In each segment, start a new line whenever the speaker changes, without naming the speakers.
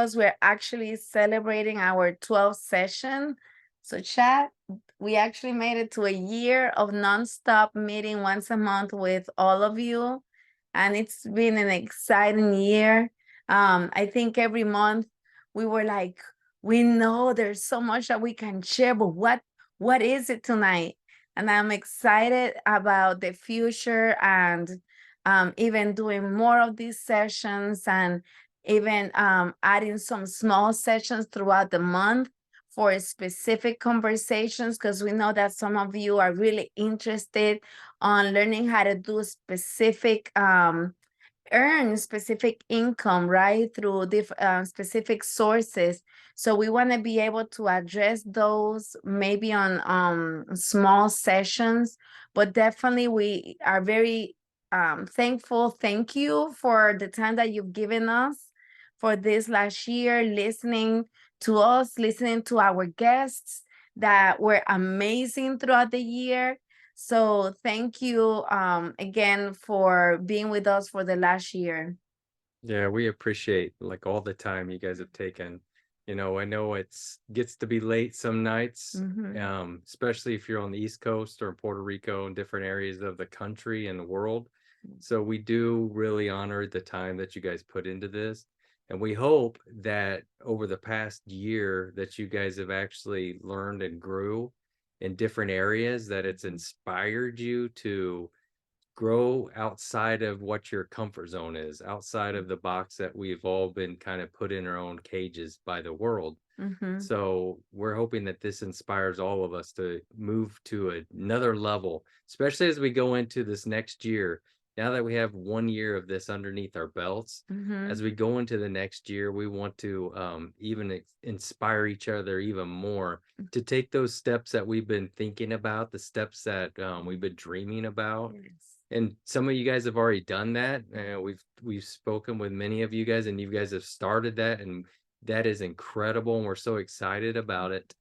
we're actually celebrating our 12th session. So chat, we actually made it to a year of nonstop meeting once a month with all of you. And it's been an exciting year. I think every month we were like, we know there's so much that we can share, but what is it tonight? And I'm excited about the future and even doing more of these sessions and even adding some small sessions throughout the month for specific conversations, because we know that some of you are really interested on learning how to do specific earn specific income, right, through specific sources. So we want to be able to address those maybe on small sessions, but definitely we are very thankful. Thank you for the time that you've given us for this last year, listening to us, listening to our guests that were amazing throughout the year. So thank you again for being with us for the last year.
Yeah, we appreciate like all the time you guys have taken. I know it's gets to be late some nights,
Mhm.
especially if you're on the East Coast or Puerto Rico and different areas of the country and the world. So we do really honor the time that you guys put into this. And we hope that over the past year that you guys have actually learned and grew in different areas, that it's inspired you to grow outside of what your comfort zone is, outside of the box that we've all been kind of put in our own cages by the world.
Mhm.
So we're hoping that this inspires all of us to move to another level, especially as we go into this next year. Now that we have 1 year of this underneath our belts, as
Mhm.
we go into the next year, we want to even inspire each other even more to take those steps that we've been thinking about, the steps that we've been dreaming about.
Yes.
And some of you guys have already done that. We've spoken with many of you guys, and you guys have started that, and that is incredible. And we're so excited about it.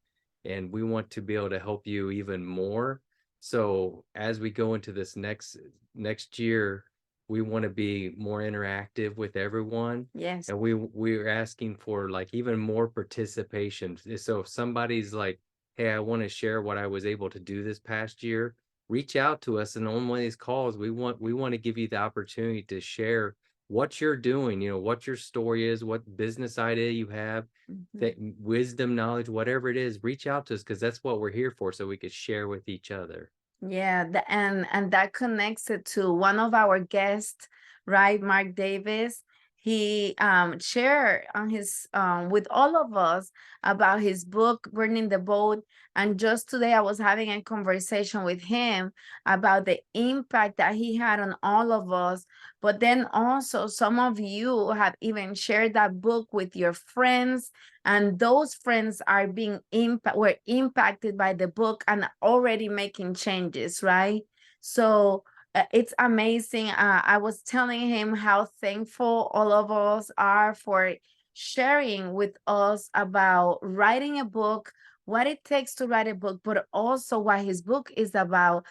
And we want to be able to help you even more. So as we go into this next year, we want to be more interactive with everyone.
Yes.
And we're asking for like even more participation. So if somebody's like, hey, I want to share what I was able to do this past year, reach out to us, and on one of these calls we want to give you the opportunity to share what you're doing, what your story is, what business idea you have,
Mhm.
that wisdom, knowledge, whatever it is. Reach out to us, because that's what we're here for, so we could share with each other.
Yeah, and that connects it to one of our guests, right? Mark Davis. He shared on his with all of us about his book Burning the Boat. And just today I was having a conversation with him about the impact that he had on all of us. But then also some of you have even shared that book with your friends, and those friends are were impacted by the book and already making changes, right? So it's amazing. I was telling him how thankful all of us are for sharing with us about writing a book, what it takes to write a book, but also what his book is about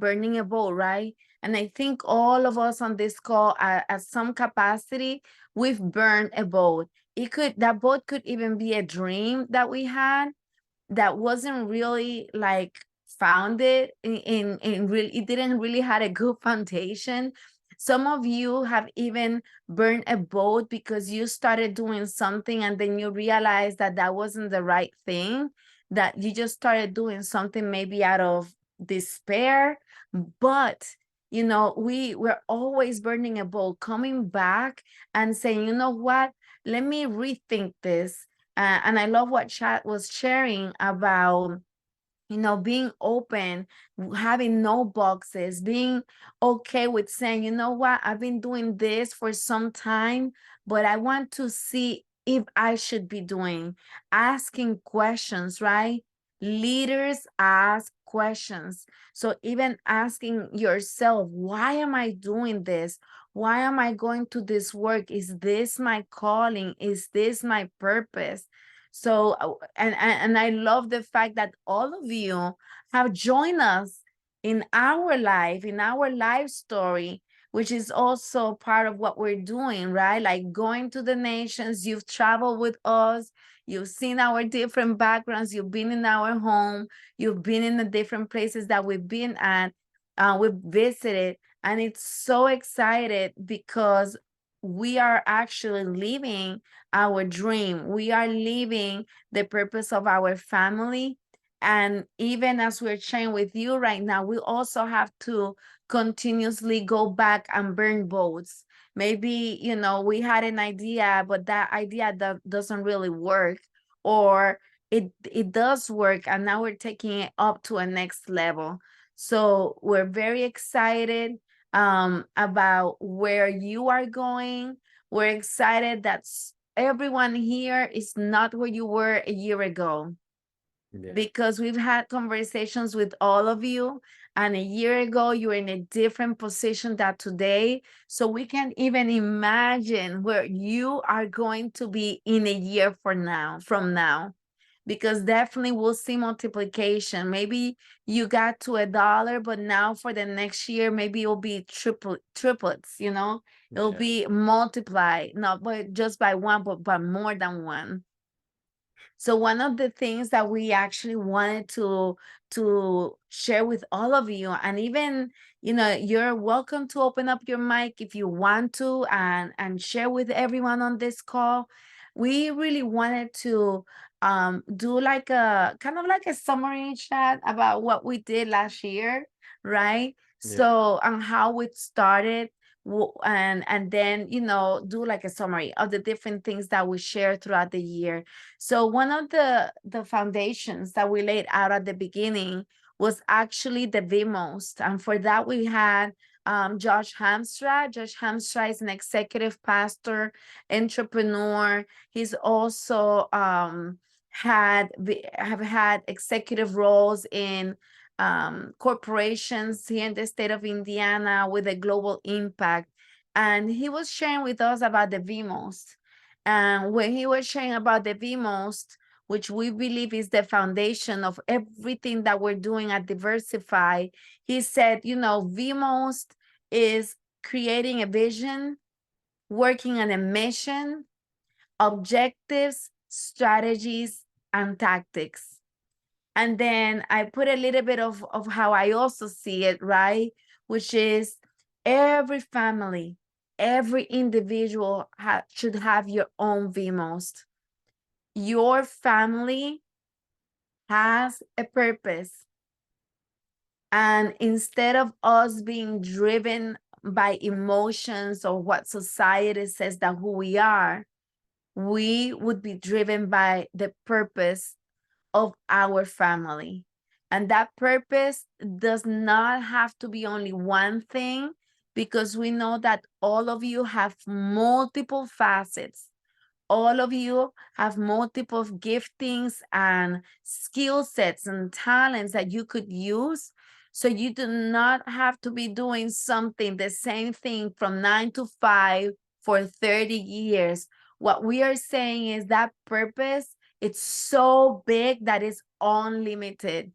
burning a boat, right? And I think all of us on this call at some capacity, we've burned a boat. That boat could even be a dream that we had that wasn't really like founded in really, it didn't really had a good foundation. Some of you have even burned a boat because you started doing something and then you realized that that wasn't the right thing, that you just started doing something maybe out of despair. But we're always burning a boat, coming back and saying, you know what, let me rethink this. And I love what Chat was sharing about, being open, having no boxes, being okay with saying, you know what, I've been doing this for some time, but I want to see if I should be doing, asking questions, right? Leaders ask questions. So even asking yourself, why am I doing this? Why am I going to this work? Is this my calling? Is this my purpose? So, and I love the fact that all of you have joined us in our life story. which is also part of what we're doing, right? Like going to the nations. You've traveled with us. You've seen our different backgrounds. You've been in our home. You've been in the different places that we've been at. We've visited, and it's so excited because we are actually living our dream. We are living the purpose of our family. And even as we're sharing with you right now, we also have to continuously go back and burn boats. Maybe, we had an idea, but that idea doesn't really work, or it does work, and now we're taking it up to a next level. So we're very excited about where you are going. We're excited that everyone here is not where you were a year ago,
Yeah.
because we've had conversations with all of you, and a year ago you were in a different position than today. So we can even imagine where you are going to be in a year from now, because definitely we'll see multiplication. Maybe you got to $1, but now for the next year, maybe it'll be triplets, it'll
Yeah.
be multiplied, not but just by one, but by more than one. So one of the things that we actually wanted to share with all of you, and even, you're welcome to open up your mic if you want to, and share with everyone on this call. We really wanted to do like a kind of like a summary chat about what we did last year, right?
Yeah.
So on how it started, and then, do like a summary of the different things that we shared throughout the year. So one of the foundations that we laid out at the beginning was actually the VMOST. And for that, we had Josh Hamstra. Josh Hamstra is an executive pastor, entrepreneur. He's also have had executive roles in corporations here in the state of Indiana with a global impact. And he was sharing with us about the VMOST. And when he was sharing about the VMOST, which we believe is the foundation of everything that we're doing at Diversify, he said, VMOST is creating a vision, working on a mission, objectives, strategies, and tactics. And then I put a little bit of how I also see it, right? Which is every family, every individual should have your own VMOST. Your family has a purpose. And instead of us being driven by emotions or what society says that who we are, we would be driven by the purpose of our family. And that purpose does not have to be only one thing, because we know that all of you have multiple facets. All of you have multiple giftings and skill sets and talents that you could use. So you do not have to be doing something, the same thing from 9 to 5 for 30 years. What we are saying is that purpose, it's so big that it's unlimited.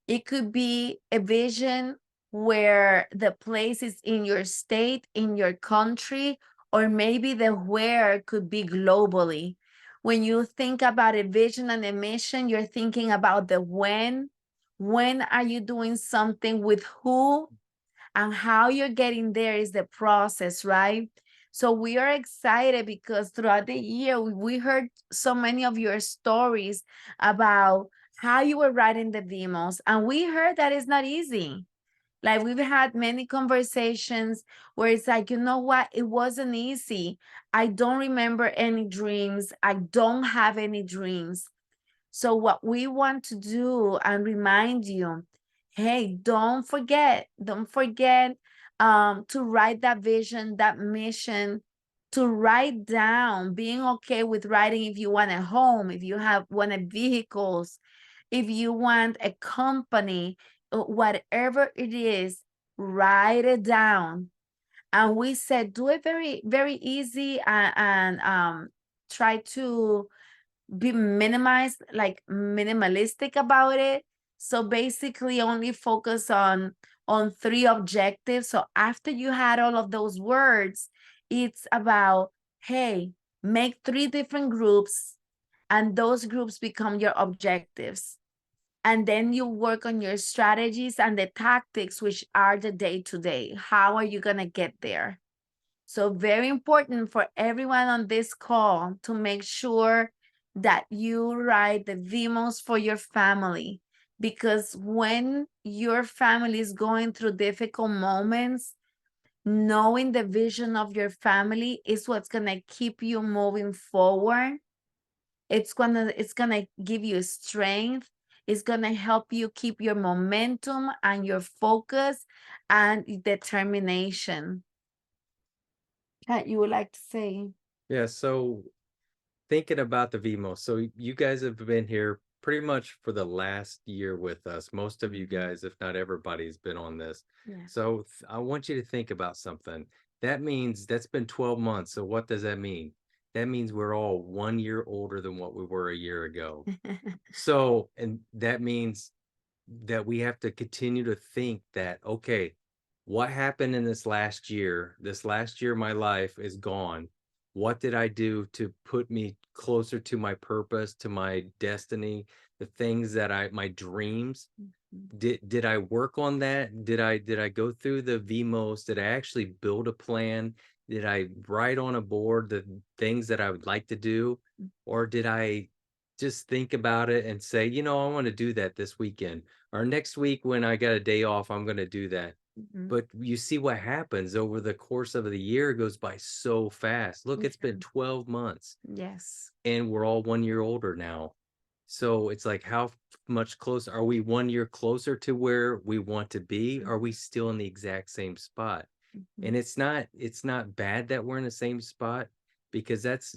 It could be a vision where the place is in your state, in your country, or maybe the where could be globally. When you think about a vision and a mission, you're thinking about the when. When are you doing something with who? And how you're getting there is the process, right? So we are excited because throughout the year, we heard so many of your stories about how you were writing the demos. And we heard that it's not easy. Like we've had many conversations where it's like, you know what? It wasn't easy. I don't remember any dreams. I don't have any dreams. So what we want to do and remind you, hey, don't forget to write that vision, that mission, to write down, being okay with writing if you want a home, if you want a vehicles, if you want a company, whatever it is, write it down. And we said, do it very, very easy, and try to be minimized, like minimalistic about it. So basically only focus on on 3 objectives. So after you had all of those words, it's about, hey, make 3 different groups, and those groups become your objectives. And then you work on your strategies and the tactics, which are the day-to-day. How are you going to get there? So very important for everyone on this call to make sure that you write the VMOs for your family, because when your family is going through difficult moments, knowing the vision of your family is what's going to keep you moving forward. It's gonna give you strength. It's gonna help you keep your momentum and your focus and determination. That you would like to say?
Yeah, so thinking about the VMO, so you guys have been here pretty much for the last year with us. Most of you guys, if not everybody, has been on this.
Yeah.
So I want you to think about something. That means that's been 12 months. So what does that mean? That means we're all 1 year older than what we were a year ago. So, and that means that we have to continue to think that, okay, what happened in this last year? This last year, my life is gone. What did I do to put me closer to my purpose, to my destiny, the things that my dreams? Did I work on that? Did I go through the VMOs? Did I actually build a plan? Did I write on a board the things that I would like to do? Or did I just think about it and say, you know, I want to do that this weekend, or next week when I got a day off, I'm going to do that. But you see what happens over the course of the year. It goes by so fast. Look, it's been 12 months
Yes.
and we're all 1 year older now. So it's like, how much closer are we? 1 year closer to where we want to be? Are we still in the exact same spot? And it's not bad that we're in the same spot, because that's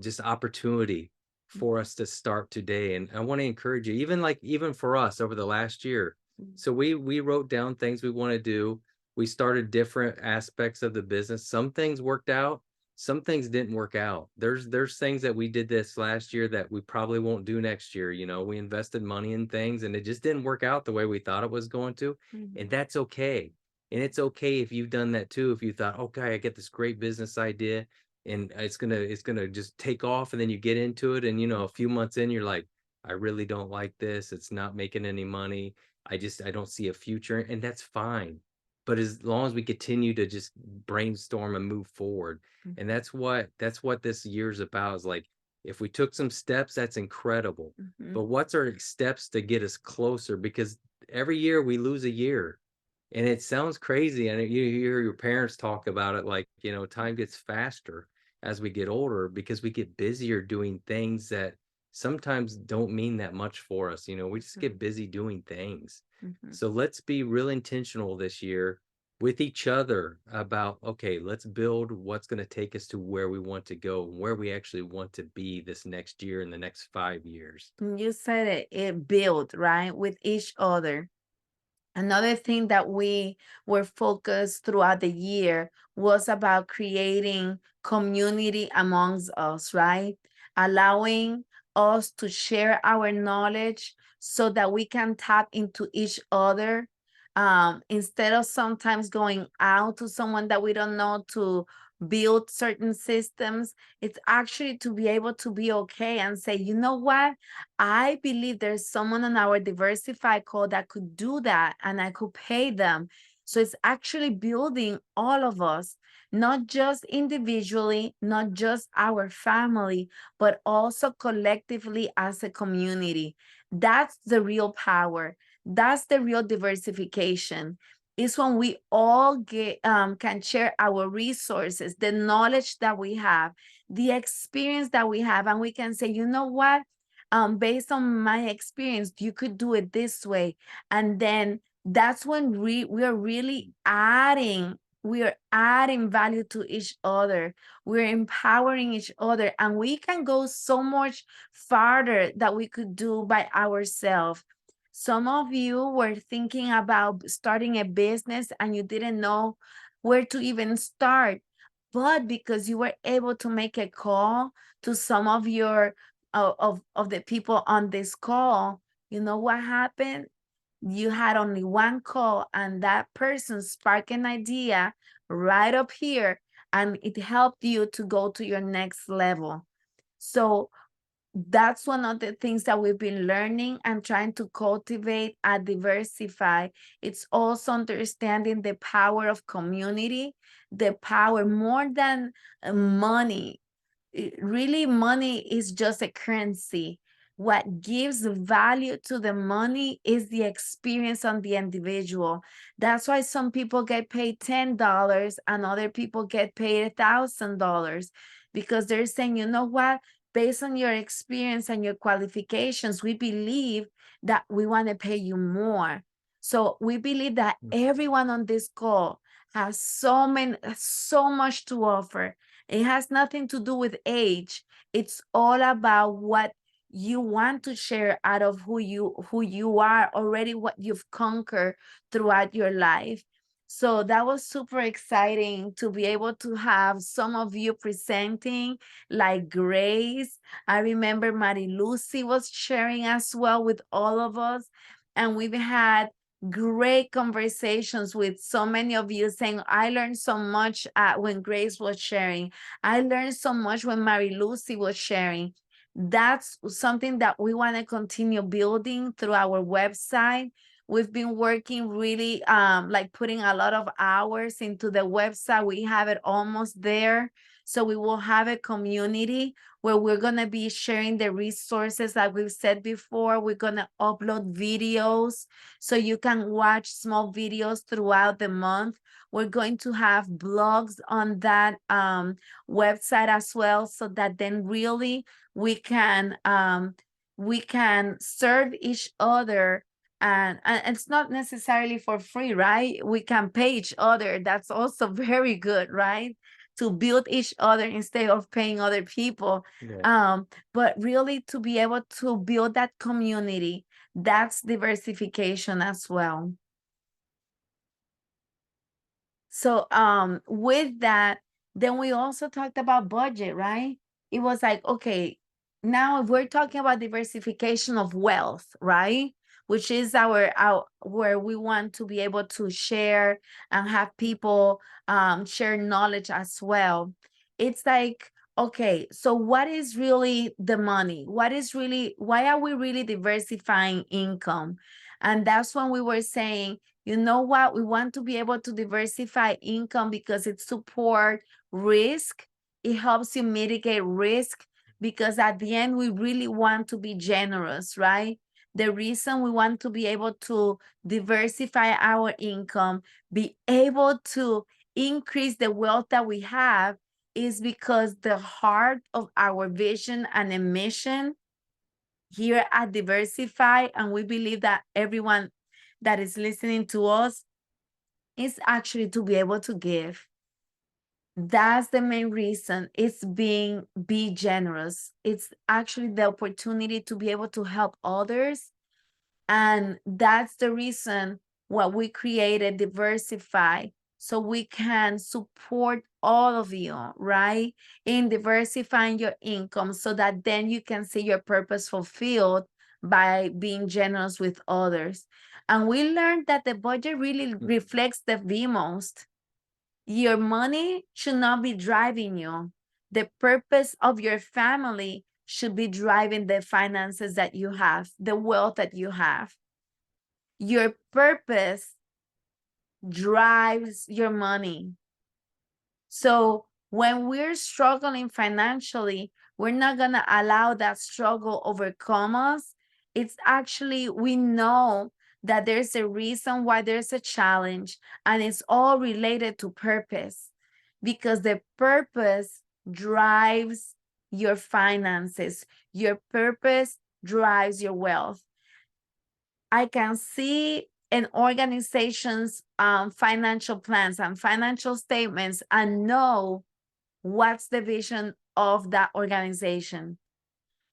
just opportunity for us to start today. And I want to encourage you, even for us over the last year. So we wrote down things we want to do. We started different aspects of the business. Some things worked out, some things didn't work out. There's things that we did this last year that we probably won't do next year. You know, we invested money in things and it just didn't work out the way we thought it was going to. And that's okay. And it's okay if you've done that too. If you thought, okay, I get this great business idea and it's gonna just take off, and then you get into it, and you know, a few months in, you're like, I really don't like this. It's not making any money. I don't see a future, and that's fine. But as long as we continue to just brainstorm and move forward, and that's what this year's about, is like, if we took some steps, that's incredible. But what's our steps to get us closer? Because every year we lose a year. And it sounds crazy, and you hear your parents talk about it, like, you know, time gets faster as we get older because we get busier doing things that sometimes don't mean that much for us. You know, we just get busy doing things. So let's be real intentional this year with each other about, okay, let's build what's going to take us to where we want to go, where we actually want to be this next year and the next 5 years.
You said it built, right, with each other. Another thing that we were focused throughout the year was about creating community amongst us, right? Allowing us to share our knowledge so that we can tap into each other. Instead of sometimes going out to someone that we don't know to build certain systems, it's actually to be able to be okay and say, you know what? I believe there's someone on our Diversify call that could do that, and I could pay them. So it's actually building all of us, not just individually, not just our family, but also collectively as a community. That's the real power. That's the real diversification. Is when we all can share our resources, the knowledge that we have, the experience that we have, and we can say, you know what? Based on my experience, you could do it this way. And then that's when we are really we are adding value to each other. We're empowering each other, and we can go so much farther that we could do by ourselves. Some of you were thinking about starting a business and you didn't know where to even start. But because you were able to make a call to some of your of the people on this call, you know what happened? You had only one call and that person sparked an idea right up here, and it helped you to go to your next level. So that's one of the things that we've been learning and trying to cultivate at Diversify. It's also understanding the power of community, the power more than money. Really, money is just a currency. What gives value to the money is the experience on the individual. That's why some people get paid $10 and other people get paid $1,000, because they're saying, you know what, based on your experience and your qualifications, we believe that we want to pay you more. So we believe that everyone on this call has so much to offer. It has nothing to do with age. It's all about what you want to share out of who you are already, what you've conquered throughout your life. So that was super exciting to be able to have some of you presenting, like Grace. I remember Marie Lucy was sharing as well with all of us. And we've had great conversations with so many of you saying, I learned so much when Grace was sharing. I learned so much when Marie Lucy was sharing. That's something that we want to continue building through our website. We've been working really like putting a lot of hours into the website. We have it almost there. So we will have a community where we're going to be sharing the resources like we've said before. We're going to upload videos so you can watch small videos throughout the month. We're going to have blogs on that website as well, so that then really we can serve each other, and it's not necessarily for free, right? We can pay each other. That's also very good, right? To build each other instead of paying other people.
Yeah.
But really to be able to build that community, that's diversification as well. So with that, then we also talked about budget, right? It was like, okay, now we're talking about diversification of wealth, right? Which is our where we want to be able to share and have people share knowledge as well. It's like, okay, so what is really the money? What is really, why are we really diversifying income? And that's when we were saying, you know what, we want to be able to diversify income because it supports risk. It helps you mitigate risk, because at the end, we really want to be generous, right? The reason we want to be able to diversify our income, be able to increase the wealth that we have, is because the heart of our vision and a mission here at Diversify, and we believe that everyone that is listening to us, is actually to be able to give. That's the main reason. It's be generous. It's actually the opportunity to be able to help others. And that's the reason why we created Diversify, so we can support all of you, right? In diversifying your income, so that then you can see your purpose fulfilled by being generous with others. And we learned that the budget really reflects the most. Your money should not be driving you. The purpose of your family should be driving the finances that you have, the wealth that you have. Your purpose drives your money. So when we're struggling financially, we're not going to allow that struggle overcome us. It's actually, we know that there's a reason why there's a challenge, and it's all related to purpose, because the purpose drives your finances. Your purpose drives your wealth. I can see an organization's financial plans and financial statements and know what's the vision of that organization.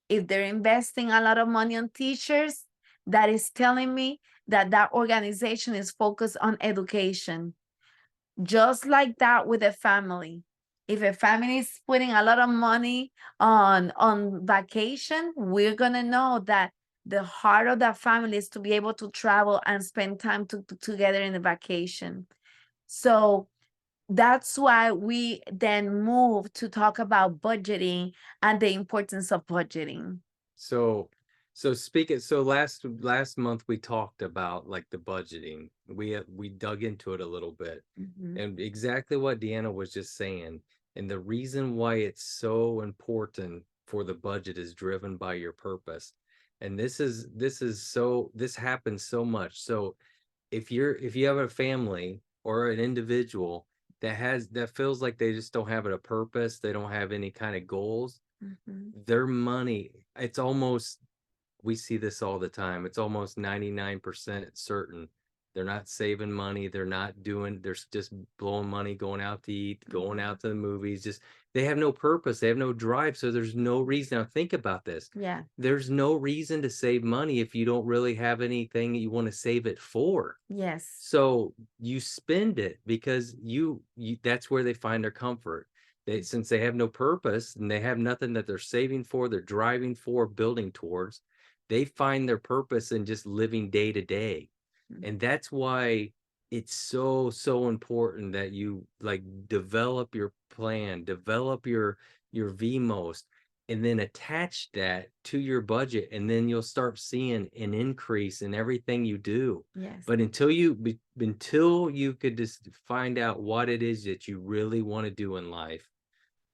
If they're investing a lot of money on teachers, that is telling me that that organization is focused on education. Just like that with a family. If a family is putting a lot of money on vacation, we're gonna know that the heart of that family is to be able to travel and spend time together in the vacation. So that's why we then move to talk about budgeting and the importance of budgeting.
So, so last month we talked about like the budgeting. We dug into it a little bit,
Mhm.
and exactly what Deanna was just saying. And the reason why it's so important for the budget is driven by your purpose. And this happens so much. So if you have a family or an individual that feels like they just don't have a purpose, they don't have any kind of goals,
Mhm.
their money, it's almost, we see this all the time. It's almost 99% certain they're not saving money. They're just blowing money, going out to eat, going
Mhm.
out to the movies. Just, they have no purpose. They have no drive. So there's no reason. Now think about this.
Yeah.
There's no reason to save money if you don't really have anything that you want to save it for.
Yes.
So you spend it because you that's where they find their comfort. Since they have no purpose and they have nothing that they're saving for, they're driving for, building towards, they find their purpose in just living day to day.
Mhm.
And that's why it's so important that you like develop your plan, develop your VMOS, and then attach that to your budget, and then you'll start seeing an increase in everything you do.
Yes.
But until you could just find out what it is that you really want to do in life,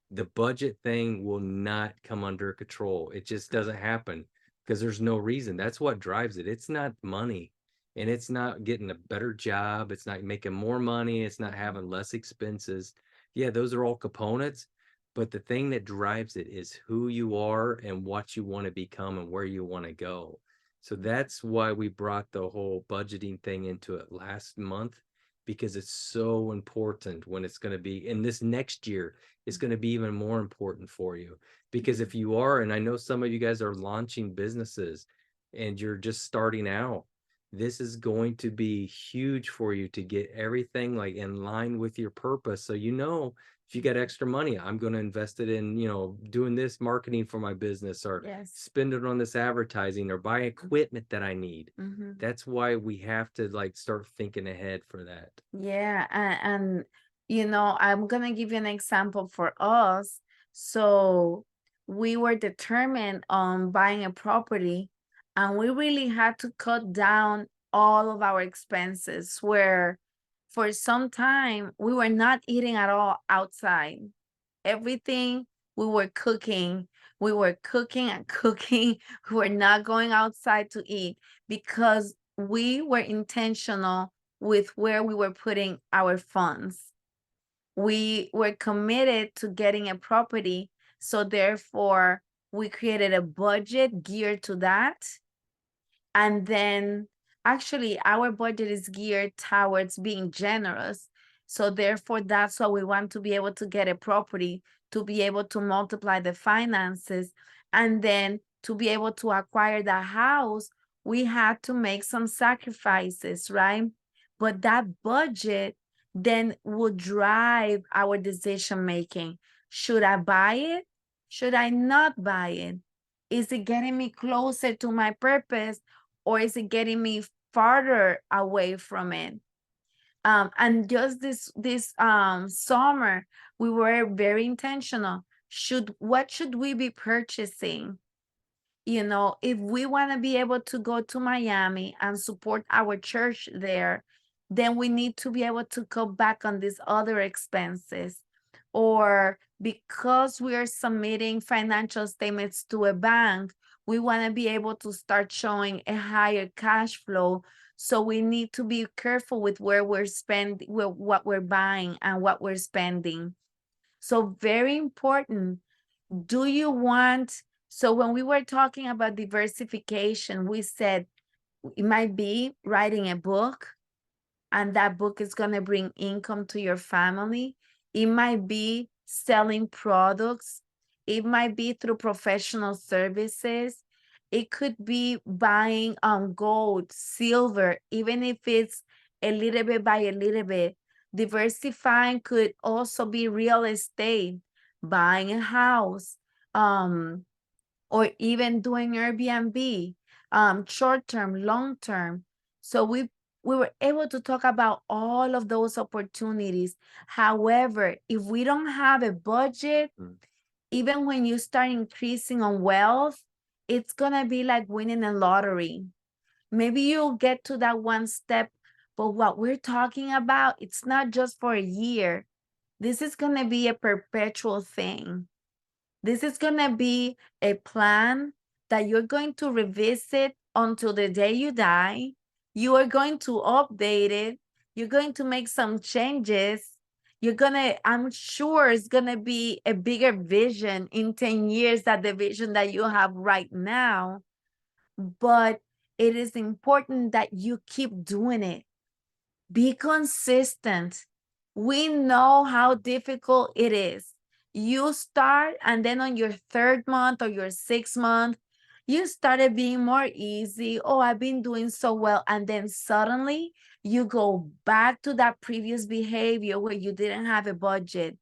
the budget thing will not come under control. It just doesn't happen because there's no reason. That's what drives it. It's not money, and it's not getting a better job. It's not making more money. It's not having less expenses. Yeah, those are all components, but the thing that drives it is who you are and what you want to become and where you want to go. So that's why we brought the whole budgeting thing into it last month, because it's so important when it's going to be in this next year. It's going to be even more important for you, because if you are, and I know some of you guys are launching businesses and you're just starting out, this is going to be huge for you to get everything like in line with your purpose. So, if you got extra money, I'm going to invest it in, doing this marketing for my business, or
Yes.
spend it on this advertising, or buy equipment that I need.
Mhm.
That's why we have to like start thinking ahead for that.
Yeah, and I'm gonna give you an example for us. So we were determined on buying a property, and we really had to cut down all of our expenses, where for some time we were not eating at all outside. Everything we were cooking, and cooking. We were not going outside to eat because we were intentional with where we were putting our funds. We were committed to getting a property, so therefore we created a budget geared to that. And then actually our budget is geared towards being generous. So therefore, that's why we want to be able to get a property, to be able to multiply the finances, and then to be able to acquire the house, we had to make some sacrifices, right? But that budget then would drive our decision making. Should I buy it? Should I not buy it? Is it getting me closer to my purpose, or is it getting me farther away from it? And just this summer, we were very intentional. What should we be purchasing? If we want to be able to go to Miami and support our church there, then we need to be able to cut back on these other expenses. Or because we are submitting financial statements to a bank, we want to be able to start showing a higher cash flow. So we need to be careful with where we're spending, what we're buying and what we're spending. So very important. Do you want, so when we were talking about diversification, we said it might be writing a book, and that book is going to bring income to your family. It might be selling products. It might be through professional services. It could be buying gold, silver, even if it's a little bit by a little bit. Diversifying could also be real estate, buying a house, or even doing Airbnb. short term, long term. So we were able to talk about all of those opportunities. However, if we don't have a budget, even when you start increasing on wealth, it's gonna be like winning a lottery. Maybe you'll get to that one step, but what we're talking about, it's not just for a year. This is gonna be a perpetual thing. This is going to be a plan that you're going to revisit until the day you die. You are going to update it. You're going to make some changes. You're going to, I'm sure it's going to be a bigger vision in 10 years than the vision that you have right now. But it is important that you keep doing it. Be consistent. We know how difficult it is. You start, and then on your 3rd month or your 6th month, you started being more easy. Oh, I've been doing so well. And then suddenly you go back to that previous behavior where you didn't have a budget.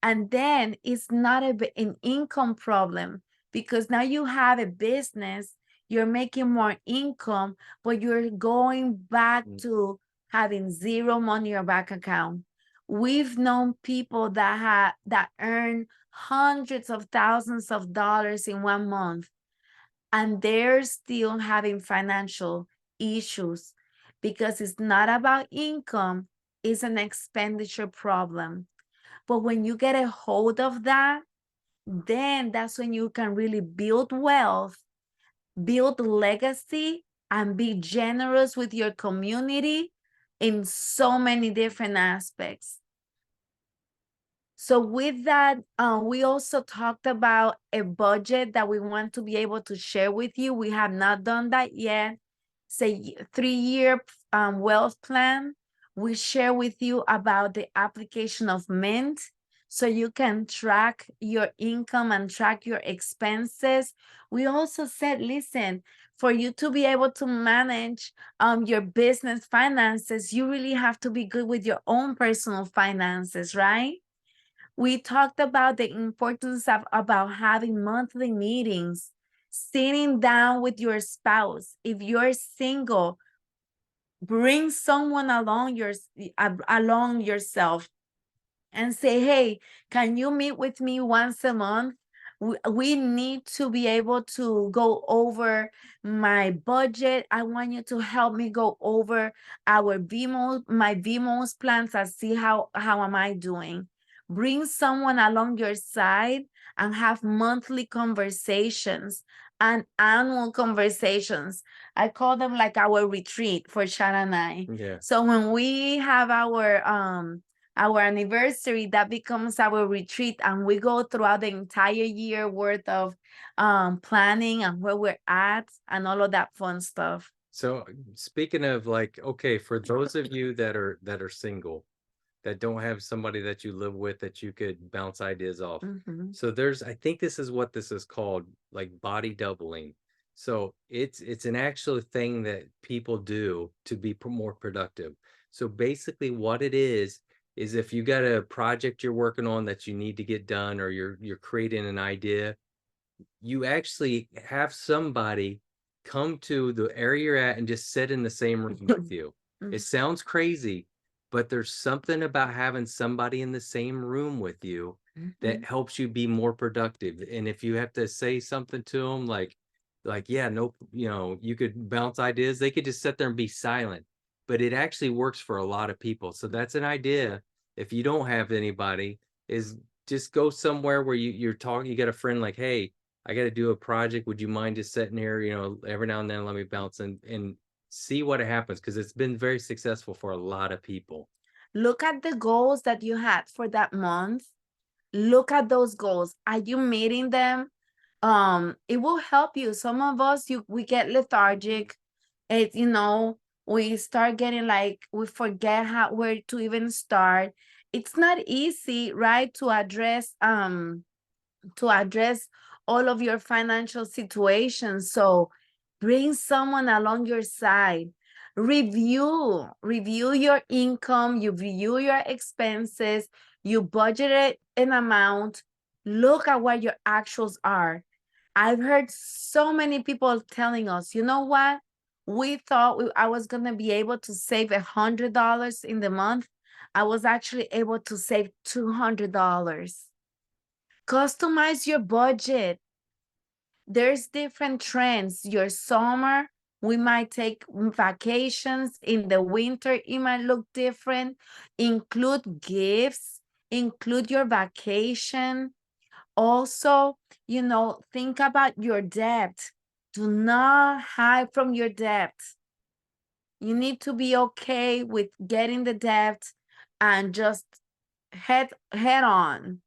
And then it's not an income problem, because now you have a business, you're making more income, but you're going back to having zero money in your bank account. We've known people that earn hundreds of thousands of dollars in 1 month, and they're still having financial issues, because it's not about income, it's an expenditure problem. But when you get a hold of that, then that's when you can really build wealth, build legacy, and be generous with your community in so many different aspects. So with that, we also talked about a budget that we want to be able to share with you. We have not done that yet. Say 3-year wealth plan. We share with you about the application of Mint, so you can track your income and track your expenses. We also said, listen, for you to be able to manage your business finances, you really have to be good with your own personal finances, right? We talked about the importance of about having monthly meetings, sitting down with your spouse. If you're single, bring someone along yourself and say, hey, can you meet with me once a month? We need to be able to go over my budget. I want you to help me go over my VMOS plans and see how am I doing. Bring someone along your side and have monthly conversations and annual conversations. I call them like our retreat for Shana and I.
Yeah.
So when we have our anniversary, that becomes our retreat, and we go throughout the entire year worth of planning and where we're at and all of that fun stuff.
So speaking of, like, okay, for those of you that are single, that don't have somebody that you live with that you could bounce ideas off.
Mhm.
So I think this is what this is called, like body doubling. So it's an actual thing that people do to be more productive. So basically what it is if you got a project you're working on that you need to get done, or you're creating an idea, you actually have somebody come to the area you're at and just sit in the same room with you. It sounds crazy, but there's something about having somebody in the same room with you that helps you be more productive. And if you have to say something to them, yeah, no, you could bounce ideas, they could just sit there and be silent. But it actually works for a lot of people. So that's an idea. If you don't have anybody, is just go somewhere where you're talking, you got a friend, like, hey, I got to do a project. Would you mind just sitting here, every now and then, let me bounce and see what happens, because it's been very successful for a lot of people.
Look at the goals that you had for that month. Look at those goals. Are you meeting them? It will help you. Some of us, we get lethargic. It, we start getting like, we forget where to even start. It's not easy, right, to address all of your financial situations. So bring someone along your side. Review your income, you review your expenses, you budgeted an amount, look at what your actuals are. I've heard so many people telling us, you know what? We thought I was gonna be able to save $100 in the month. I was actually able to save $200. Customize your budget. There's different trends. Your summer, we might take vacations. In the winter, it might look different. Include gifts, include your vacation. Also, think about your debt. Do not hide from your debt. You need to be okay with getting the debt and just head on.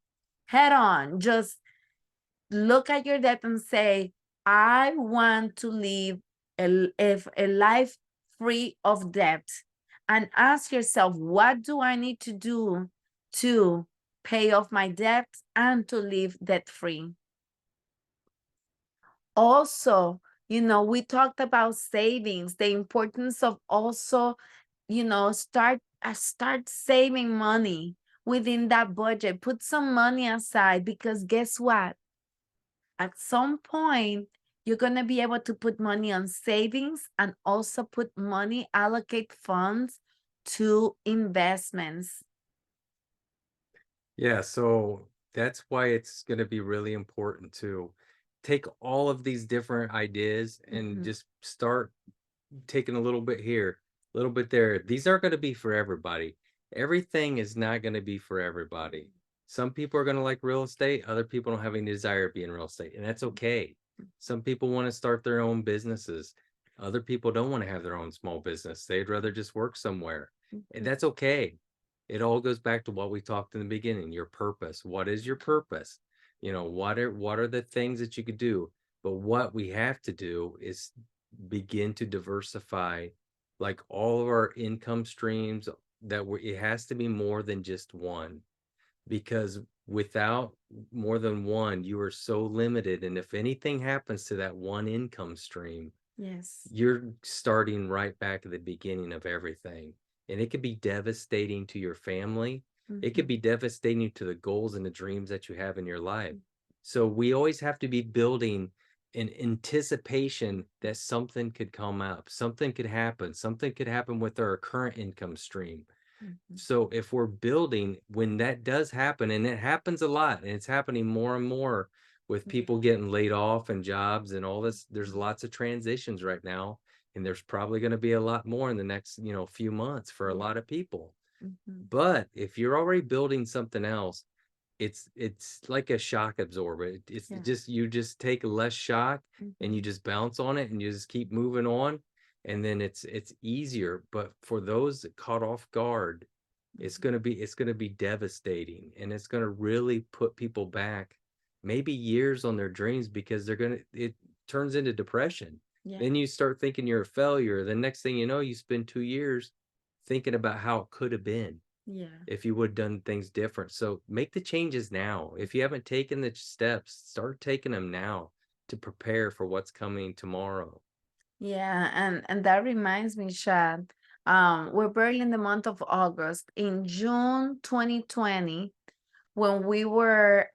Head on. Just look at your debt and say, I want to live a life free of debt. And ask yourself, what do I need to do to pay off my debt and to live debt free? Also, we talked about savings, the importance of also, start saving money within that budget. Put some money aside, because guess what? At some point, you're going to be able to put money on savings and also put money, allocate funds to investments.
Yeah, so that's why it's going to be really important to take all of these different ideas and
Mhm.
just start taking a little bit here, a little bit there. These aren't going to be for everybody. Everything is not going to be for everybody. Some people are going to like real estate, other people don't have any desire to be in real estate, and that's okay. Some people want to start their own businesses. Other people don't want to have their own small business. They'd rather just work somewhere. And that's okay. It all goes back to what we talked in the beginning, your purpose. What is your purpose? What are the things that you could do? But what we have to do is begin to diversify like all of our income streams, it has to be more than just one, because without more than one, you are so limited. And if anything happens to that one income stream,
Yes.
you're starting right back at the beginning of everything. And it could be devastating to your family. It could
Mhm.
be devastating to the goals and the dreams that you have in your life. So we always have to be building an anticipation that something could come up, something could happen with our current income stream.
Mhm.
So if we're building, when that does happen, and it happens a lot, and it's happening more and more with people
Yeah.
getting laid off and jobs and all this, there's lots of transitions right now, and there's probably going to be a lot more in the next, few months for a
Yeah.
lot of people.
Mhm.
But if you're already building something else, it's like a shock absorber. It's
Yeah.
just, you just take less shock and you
Mhm.
just bounce on it and you just keep moving on, and then it's easier. But for those that caught off guard, it's gonna be devastating, and it's gonna really put people back maybe years on their dreams, because it turns into depression.
Yeah.
Then you start thinking you're a failure. The next thing you know, you spend 2 years thinking about how it could have been
Yeah.
if you would have done things different. So make the changes now. If you haven't taken the steps, start taking them now to prepare for what's coming tomorrow.
Yeah, and that reminds me, Shad. We're barely in the month of August. In June 2020, when we were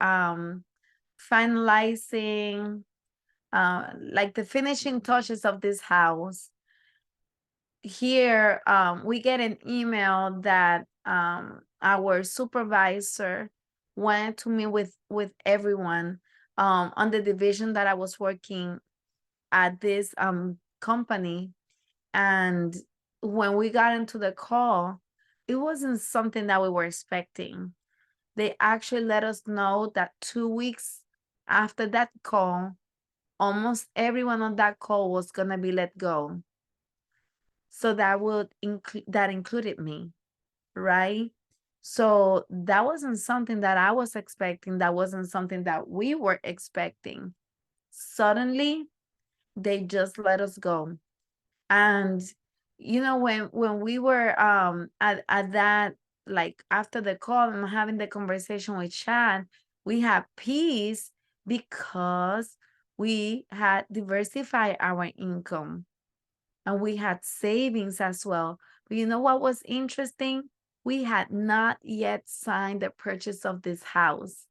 finalizing like the finishing touches of this house, here we get an email that our supervisor wanted to meet with everyone on the division that I was working at this company. And when we got into the call, it wasn't something that we were expecting. They actually let us know that 2 weeks after that call, almost everyone on that call was going to be let go. So that included me, right? So that wasn't something that I was expecting. That wasn't something that we were expecting. Suddenly, they just let us go. And when we were at that, like after the call and having the conversation with Chad, we had peace because we had diversified our income and we had savings as well. But you know what was interesting? We had not yet signed the purchase of this house.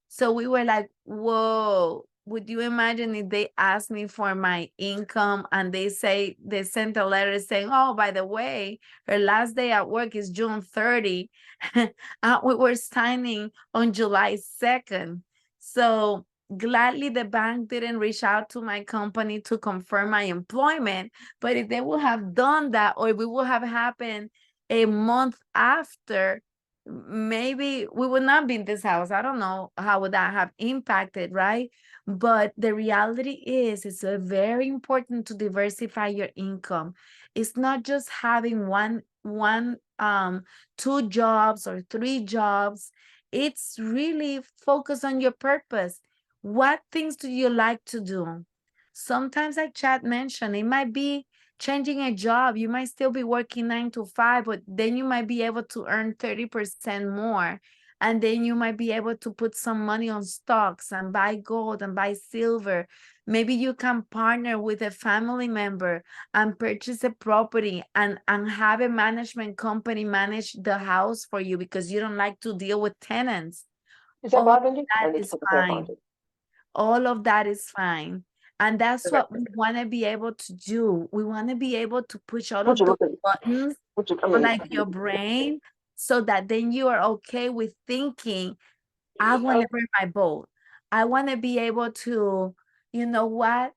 So we were like, whoa, would you imagine if they asked me for my income and they sent a letter saying, oh, by the way, her last day at work is June 30. We were signing on July 2nd. So gladly the bank didn't reach out to my company to confirm my employment. But if they would have done that, or if it would have happened a month after, maybe we would not be in this house. I don't know how would that have impacted, right? But the reality is, it's very important to diversify your income. It's not just having two jobs or three jobs. It's really focus on your purpose. What things do you like to do? Sometimes, like Chad mentioned, it might be changing a job. You might still be working 9 to 5, but then you might be able to earn 30% more. And then you might be able to put some money on stocks and buy gold and buy silver. Maybe you can partner with a family member and purchase a property and have a management company manage the house for you because you don't like to deal with tenants. All of that is fine. All of that is fine. And that's what we want to be able to do. We want to be able to push all of those buttons on like your brain so that then you are okay with thinking, I want to bring my boat. I want to be able to, you know what?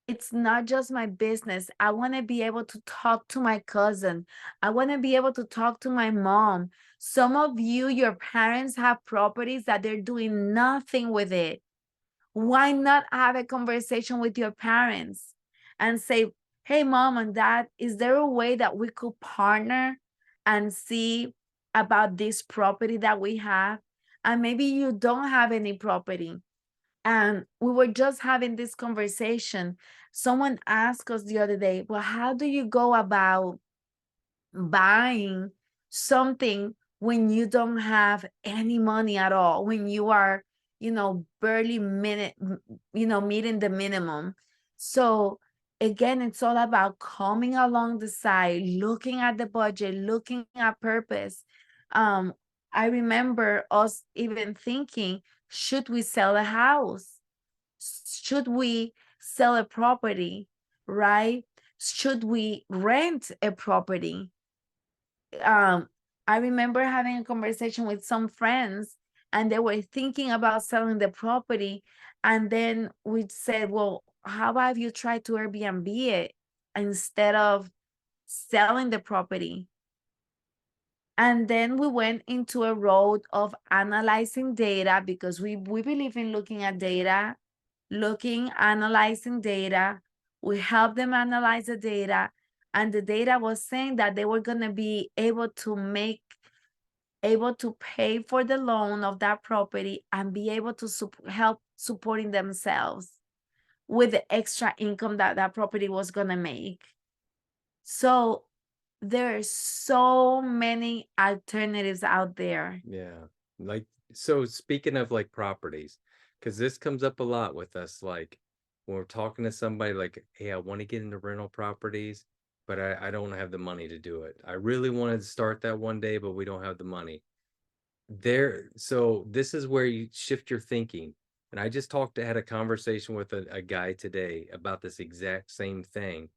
It's not just my business. I want to be able to talk to my cousin. I want to be able to talk to my mom. Some of you, your parents have properties that they're doing nothing with it. Why not have a conversation with your parents and say, hey, mom and dad, is there a way that we could partner and see about this property that we have? And maybe you don't have any property. And we were just having this conversation. Someone asked us the other day, well, how do you go about buying something when you don't have any money at all, when you are, barely meeting the minimum? So again, it's all about coming along the side, looking at the budget, looking at purpose. I remember us even thinking, should we sell a house? Should we sell a property, right? Should we rent a property? I remember having a conversation with some friends and they were thinking about selling the property. And then we said, well, how about you try to Airbnb it instead of selling the property? And then we went into a road of analyzing data because we believe in looking at data, analyzing data. We helped them analyze the data, and the data was saying that they were going to be able to pay for the loan of that property and be able to help supporting themselves with the extra income that that property was going to make. So there are so many alternatives out there.
Yeah. Like, so speaking of like properties, because this comes up a lot with us, like when we're talking to somebody like, hey, I want to get into rental properties, but I don't have the money to do it. I really wanted to start that one day, but we don't have the money. So this is where you shift your thinking. And I just had a conversation with a guy today about this exact same thing.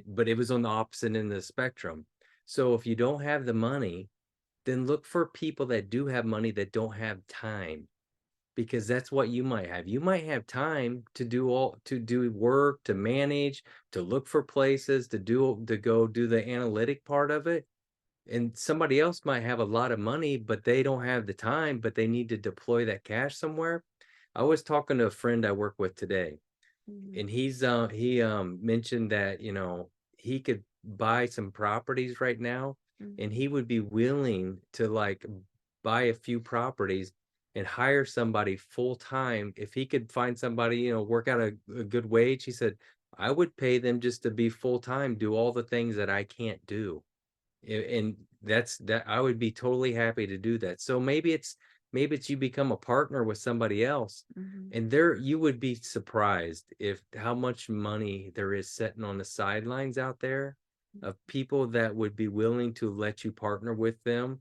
But it was on the opposite end of the spectrum. So if you don't have the money, then look for people that do have money that don't have time, because that's what you might have. You might have time to do work, to manage, to look for places, to go do the analytic part of it. And somebody else might have a lot of money, but they don't have the time, but they need to deploy that cash somewhere. I was talking to a friend I work with today, and he mentioned that, he could buy some properties right now, and he would be willing to like buy a few properties and hire somebody full time if he could find somebody, work out a good wage. He said, I would pay them just to be full time, do all the things that I can't do. And that I would be totally happy to do that. So maybe it's you become a partner with somebody else, and there you would be surprised if how much money there is sitting on the sidelines out there of people that would be willing to let you partner with them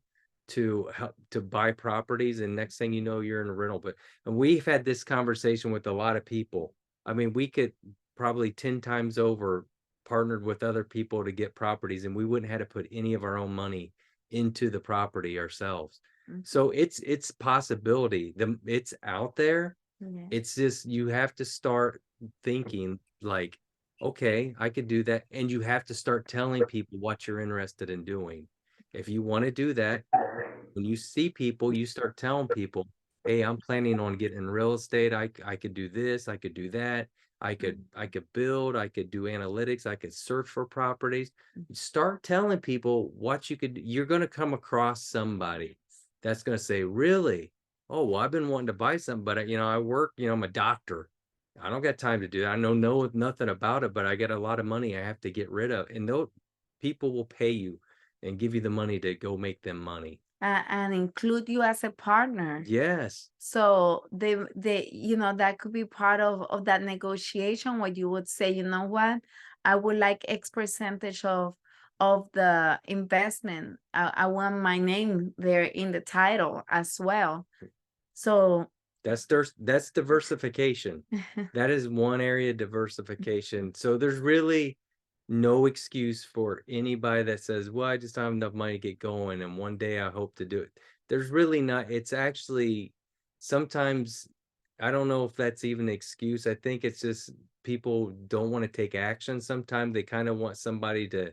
to help to buy properties, and next thing you know, you're in a rental. But and we've had this conversation with a lot of people. I mean, we could probably 10 times over partnered with other people to get properties, and we wouldn't have to put any of our own money into the property ourselves.
Mhm.
So it's possibility. It's out there.
Yeah.
It's just you have to start thinking like, okay, I could do that. And you have to start telling people what you're interested in doing. If you want to do that, when you see people, you start telling people, hey, I'm planning on getting real estate. I could do this, I could do that. I could build, I could do analytics, I could search for properties. Start telling people what you could. You're going to come across somebody that's going to say, really? Oh, well, I've been wanting to buy something, but I work, I'm a doctor. I don't got time to do that. I know nothing about it, but I get a lot of money I have to get rid of. And those people will pay you and give you the money to go make them money.
And include you as a partner.
Yes.
So that could be part of that negotiation where you would say, you know what, I would like X percentage of the investment. I want my name there in the title as well. So
That's diversification. That is one area of diversification. So there's really no excuse for anybody that says, well, I just don't have enough money to get going, and one day I hope to do it. There's really not. It's actually sometimes, I don't know if that's even an excuse. I think it's just people don't want to take action. Sometimes they kind of want somebody to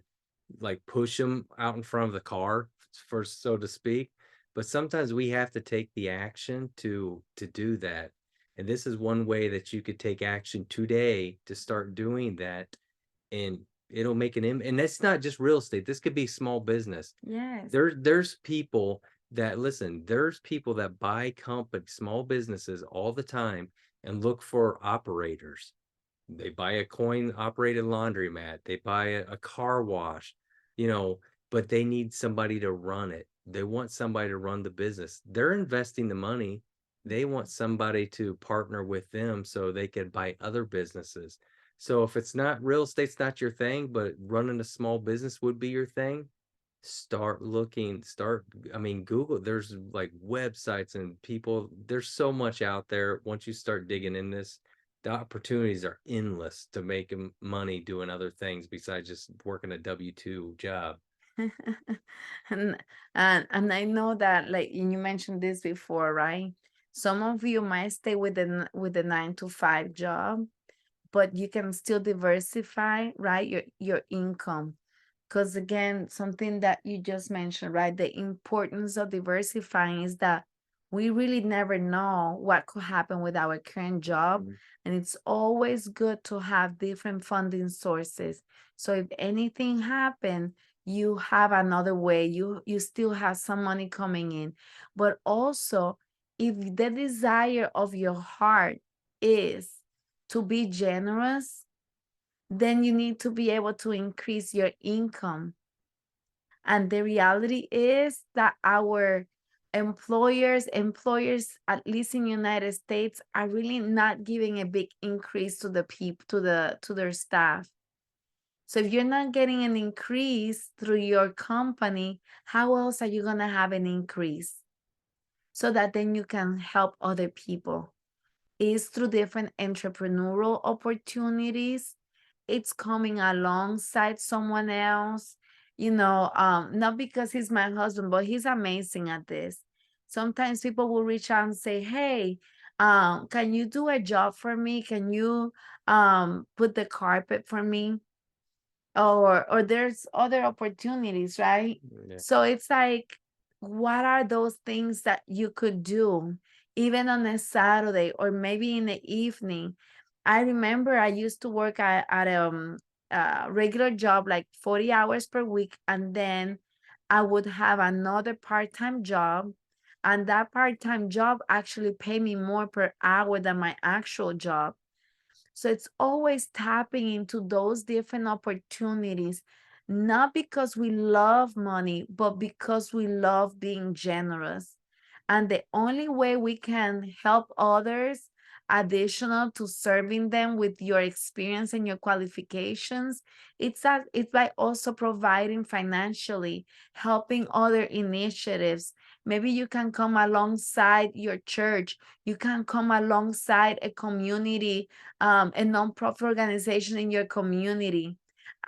like push them out in front of the car, for so to speak. But sometimes we have to take the action to do that. And this is one way that you could take action today to start doing that, and it'll make and that's not just real estate. This could be small business.
yes.
There's people that listen, there's people that buy small businesses all the time and look for operators. They buy a coin operated laundromat, they buy a car wash, but they need somebody to run it. They want somebody to run the business. They're investing the money. They want somebody to partner with them so they could buy other businesses. So if it's not real estate's not your thing, but running a small business would be your thing, start looking, Google, there's like websites and people, there's so much out there. Once you start digging in this, the opportunities are endless to make money doing other things besides just working a W-2 job.
and and I know that, like you mentioned this before, right? Some of you might stay with the 9 to 5 job, but you can still diversify, right? Your income. Because again, something that you just mentioned, right? The importance of diversifying is that we really never know what could happen with our current job.
Mhm.
And it's always good to have different funding sources. So if anything happened, you have another way. You still have some money coming in. But also, if the desire of your heart is to be generous, then you need to be able to increase your income. And the reality is that our employers, at least in the United States, are really not giving a big increase to the people, to their staff. So if you're not getting an increase through your company, how else are you going to have an increase? So that then you can help other people. Is through different entrepreneurial opportunities. It's coming alongside someone else, not because he's my husband, but he's amazing at this. Sometimes people will reach out and say, hey, can you do a job for me? Can you put the carpet for me? Or there's other opportunities, right?
Yeah.
So it's like, what are those things that you could do even on a Saturday or maybe in the evening? I remember I used to work at a regular job, like 40 hours per week, and then I would have another part-time job, and that part-time job actually paid me more per hour than my actual job. So it's always tapping into those different opportunities, not because we love money, but because we love being generous. And the only way we can help others additional to serving them with your experience and your qualifications, it's by also providing financially, helping other initiatives. Maybe you can come alongside your church, you can come alongside a community, a nonprofit organization in your community.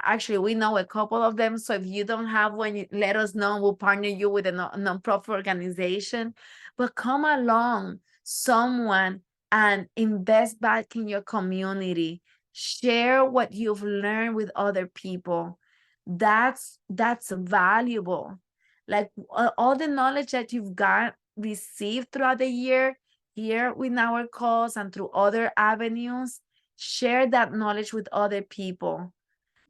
Actually, we know a couple of them. So if you don't have one, let us know. We'll partner you with a nonprofit organization. But come along, someone, and invest back in your community. Share what you've learned with other people. That's valuable. Like all the knowledge that you've got received throughout the year here with our calls and through other avenues, share that knowledge with other people.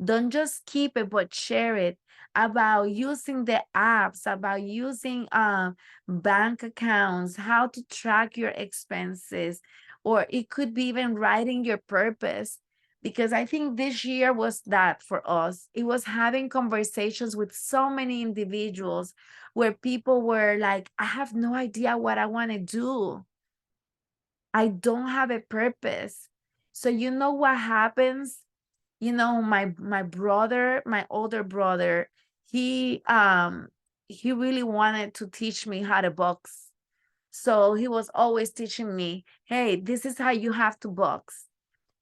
Don't just keep it, but share it about using the apps, about using bank accounts, how to track your expenses, or it could be even writing your purpose. Because I think this year was that for us. It was having conversations with so many individuals where people were like, I have no idea what I want to do. I don't have a purpose. So you know what happens? You know, my brother, my older brother, he really wanted to teach me how to box. So he was always teaching me, hey, this is how you have to box.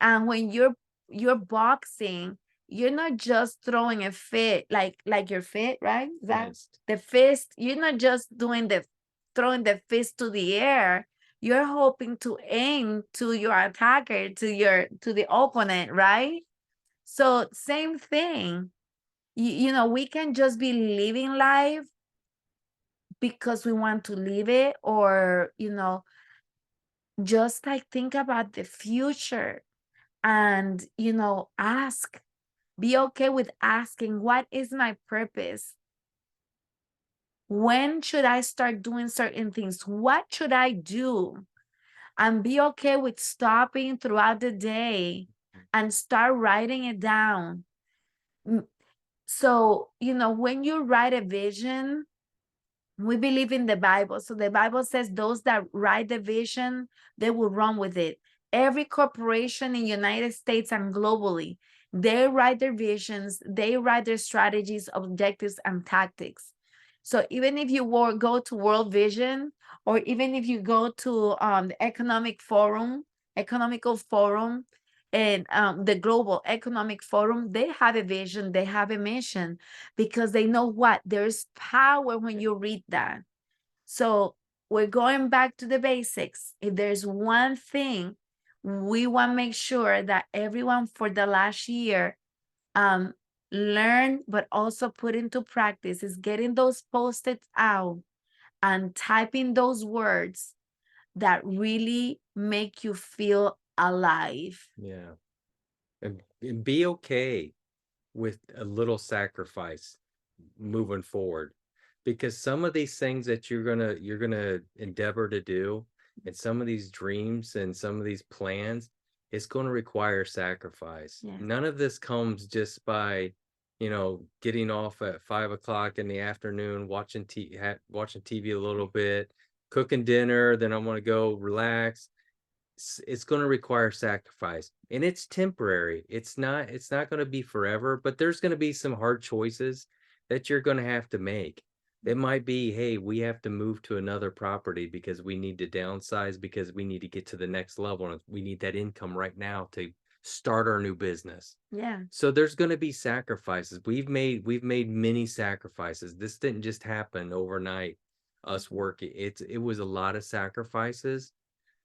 And when you're boxing, you're not just throwing a fit like your fit, right? That
Fist.
the fist, you're not just doing the throwing the fist to the air. You're hoping to aim to your attacker, to the opponent, right? So same thing. You know, we can just be living life because we want to live it, or, you know, just like think about the future and, you know, ask, be okay with asking, what is my purpose? When should I start doing certain things? What should I do? And be okay with stopping throughout the day and start writing it down. So, you know, when you write a vision, we believe in the Bible. So the Bible says those that write the vision, they will run with it. Every corporation in the United States and globally, they write their visions, they write their strategies, objectives, and tactics. So even if you go to World Vision, or even if you go to the Economical Forum, and the Global Economic Forum, they have a vision, they have a mission, because they know what? There's power when you read that. So we're going back to the basics. If there's one thing we want to make sure that everyone for the last year learn, but also put into practice, is getting those post-its out and typing those words that really make you feel alive.
Yeah. And be okay with a little sacrifice moving forward, because some of these things that you're gonna endeavor to do, and some of these dreams and some of these plans, it's going to require sacrifice.
Yeah.
None of this comes just by, getting off at 5 o'clock in the afternoon, watching TV a little bit, cooking dinner, then I want to go relax. It's going to require sacrifice, and it's temporary. It's not going to be forever, but there's going to be some hard choices that you're going to have to make. It might be, hey, we have to move to another property because we need to downsize, because we need to get to the next level, and we need that income right now to start our new business.
Yeah.
So there's going to be sacrifices. We've made many sacrifices. This didn't just happen overnight, us working. It was a lot of sacrifices,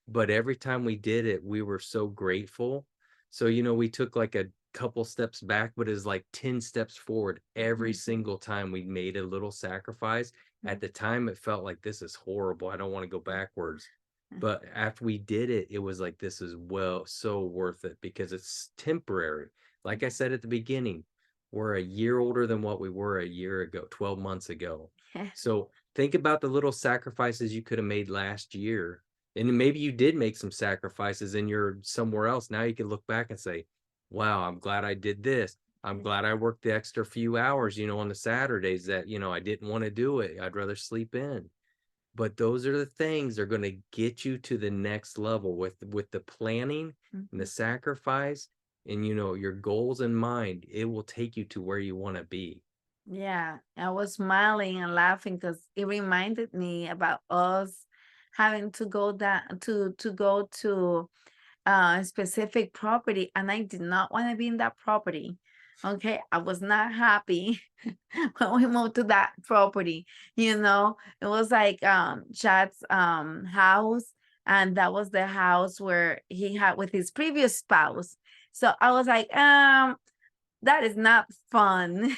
but every time we did it, we were so grateful. So, we took like a couple steps back, but it's like 10 steps forward every single time we made a little sacrifice. At the time, it felt like, this is horrible, I don't want to go backwards. But after we did it, it was like, this is so worth it, because it's temporary. Like I said at the beginning, we're a year older than what we were a year ago, 12 months ago. So think about the little sacrifices you could have made last year. And maybe you did make some sacrifices and you're somewhere else. Now you can look back and say, wow, I'm glad I did this. I'm glad I worked the extra few hours, on the Saturdays that, I didn't want to do it. I'd rather sleep in. But those are the things that are going to get you to the next level with the planning and the sacrifice and your goals in mind. It will take you to where you want to be.
Yeah, I was smiling and laughing because it reminded me about us having to go that to go to a specific property, and I did not want to be in that property. Okay, I was not happy when we moved to that property. It was like Chad's house, and that was the house where he had with his previous spouse. So I was like, that is not fun.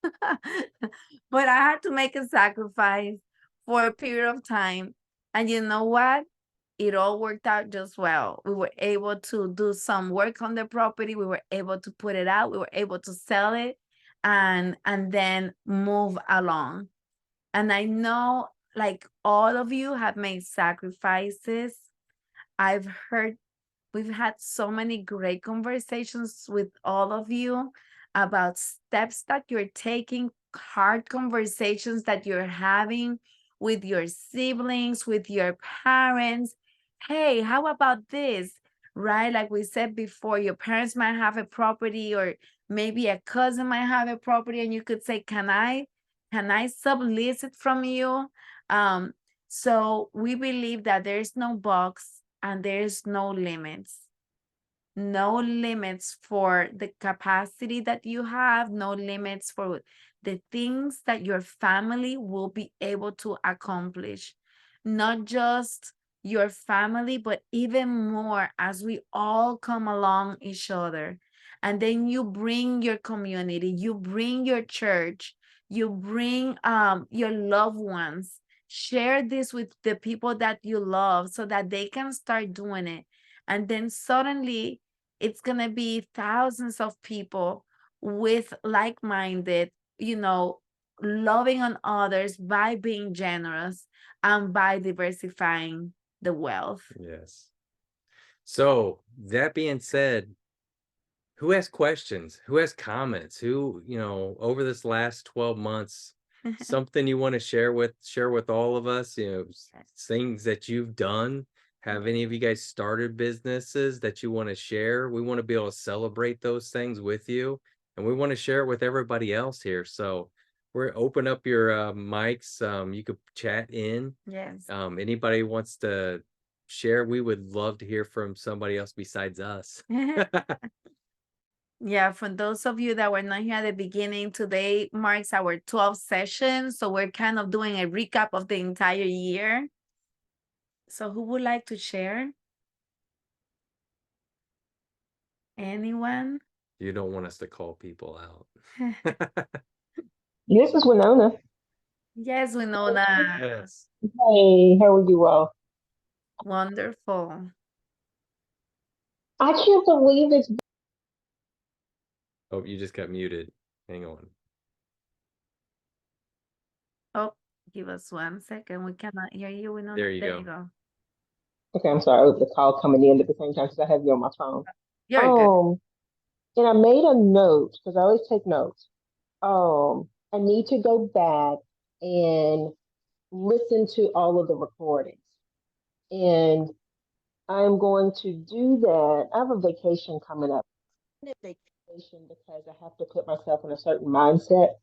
But I had to make a sacrifice for a period of time. And you know what? It all worked out just well. We were able to do some work on the property. We were able to put it out. We were able to sell it and then move along. And I know like all of you have made sacrifices. I've heard We've had so many great conversations with all of you about steps that you're taking, hard conversations that you're having with your siblings, with your parents. Hey, how about this? Right? Like we said before, your parents might have a property, or maybe a cousin might have a property, and you could say, can I sublease it from you? Um, so we believe that there's no box and there's no limits. No limits for the capacity that you have, no limits for the things that your family will be able to accomplish. Not just your family, but even more as we all come along each other. And then you bring your community, you bring your church, you bring your loved ones. Share this with the people that you love so that they can start doing it. And then suddenly it's going to be thousands of people with like-minded, loving on others by being generous and by diversifying the wealth.
Yes. So that being said, who has questions? Who has comments? Who, over this last 12 months, something you want to share with all of us, things that you've done. Have any of you guys started businesses that you want to share? We want to be able to celebrate those things with you, and we want to share it with everybody else here. So we're open up your mics. You could chat in.
Yes.
Anybody wants to share, we would love to hear from somebody else besides us.
Yeah, for those of you that were not here at the beginning, today marks our 12th session. So we're kind of doing a recap of the entire year. So who would like to share? Anyone?
You don't want us to call people out.
This is Winona.
Yes, Winona.
Yes.
Hey, how are you all?
Wonderful.
I can't believe it's
Oh, you just got muted. Hang on.
Oh, give us 1 second. We cannot hear you, Winona.
There you
There
go.
you go.
okay. I'm sorry, the call coming in at the same time because I have you on my phone.
You're good.
And I made a note because I always take notes. I need to go back and listen to all of the recordings, and I'm going to do that. I have a vacation coming up. Vacation because I have to put myself in a certain mindset,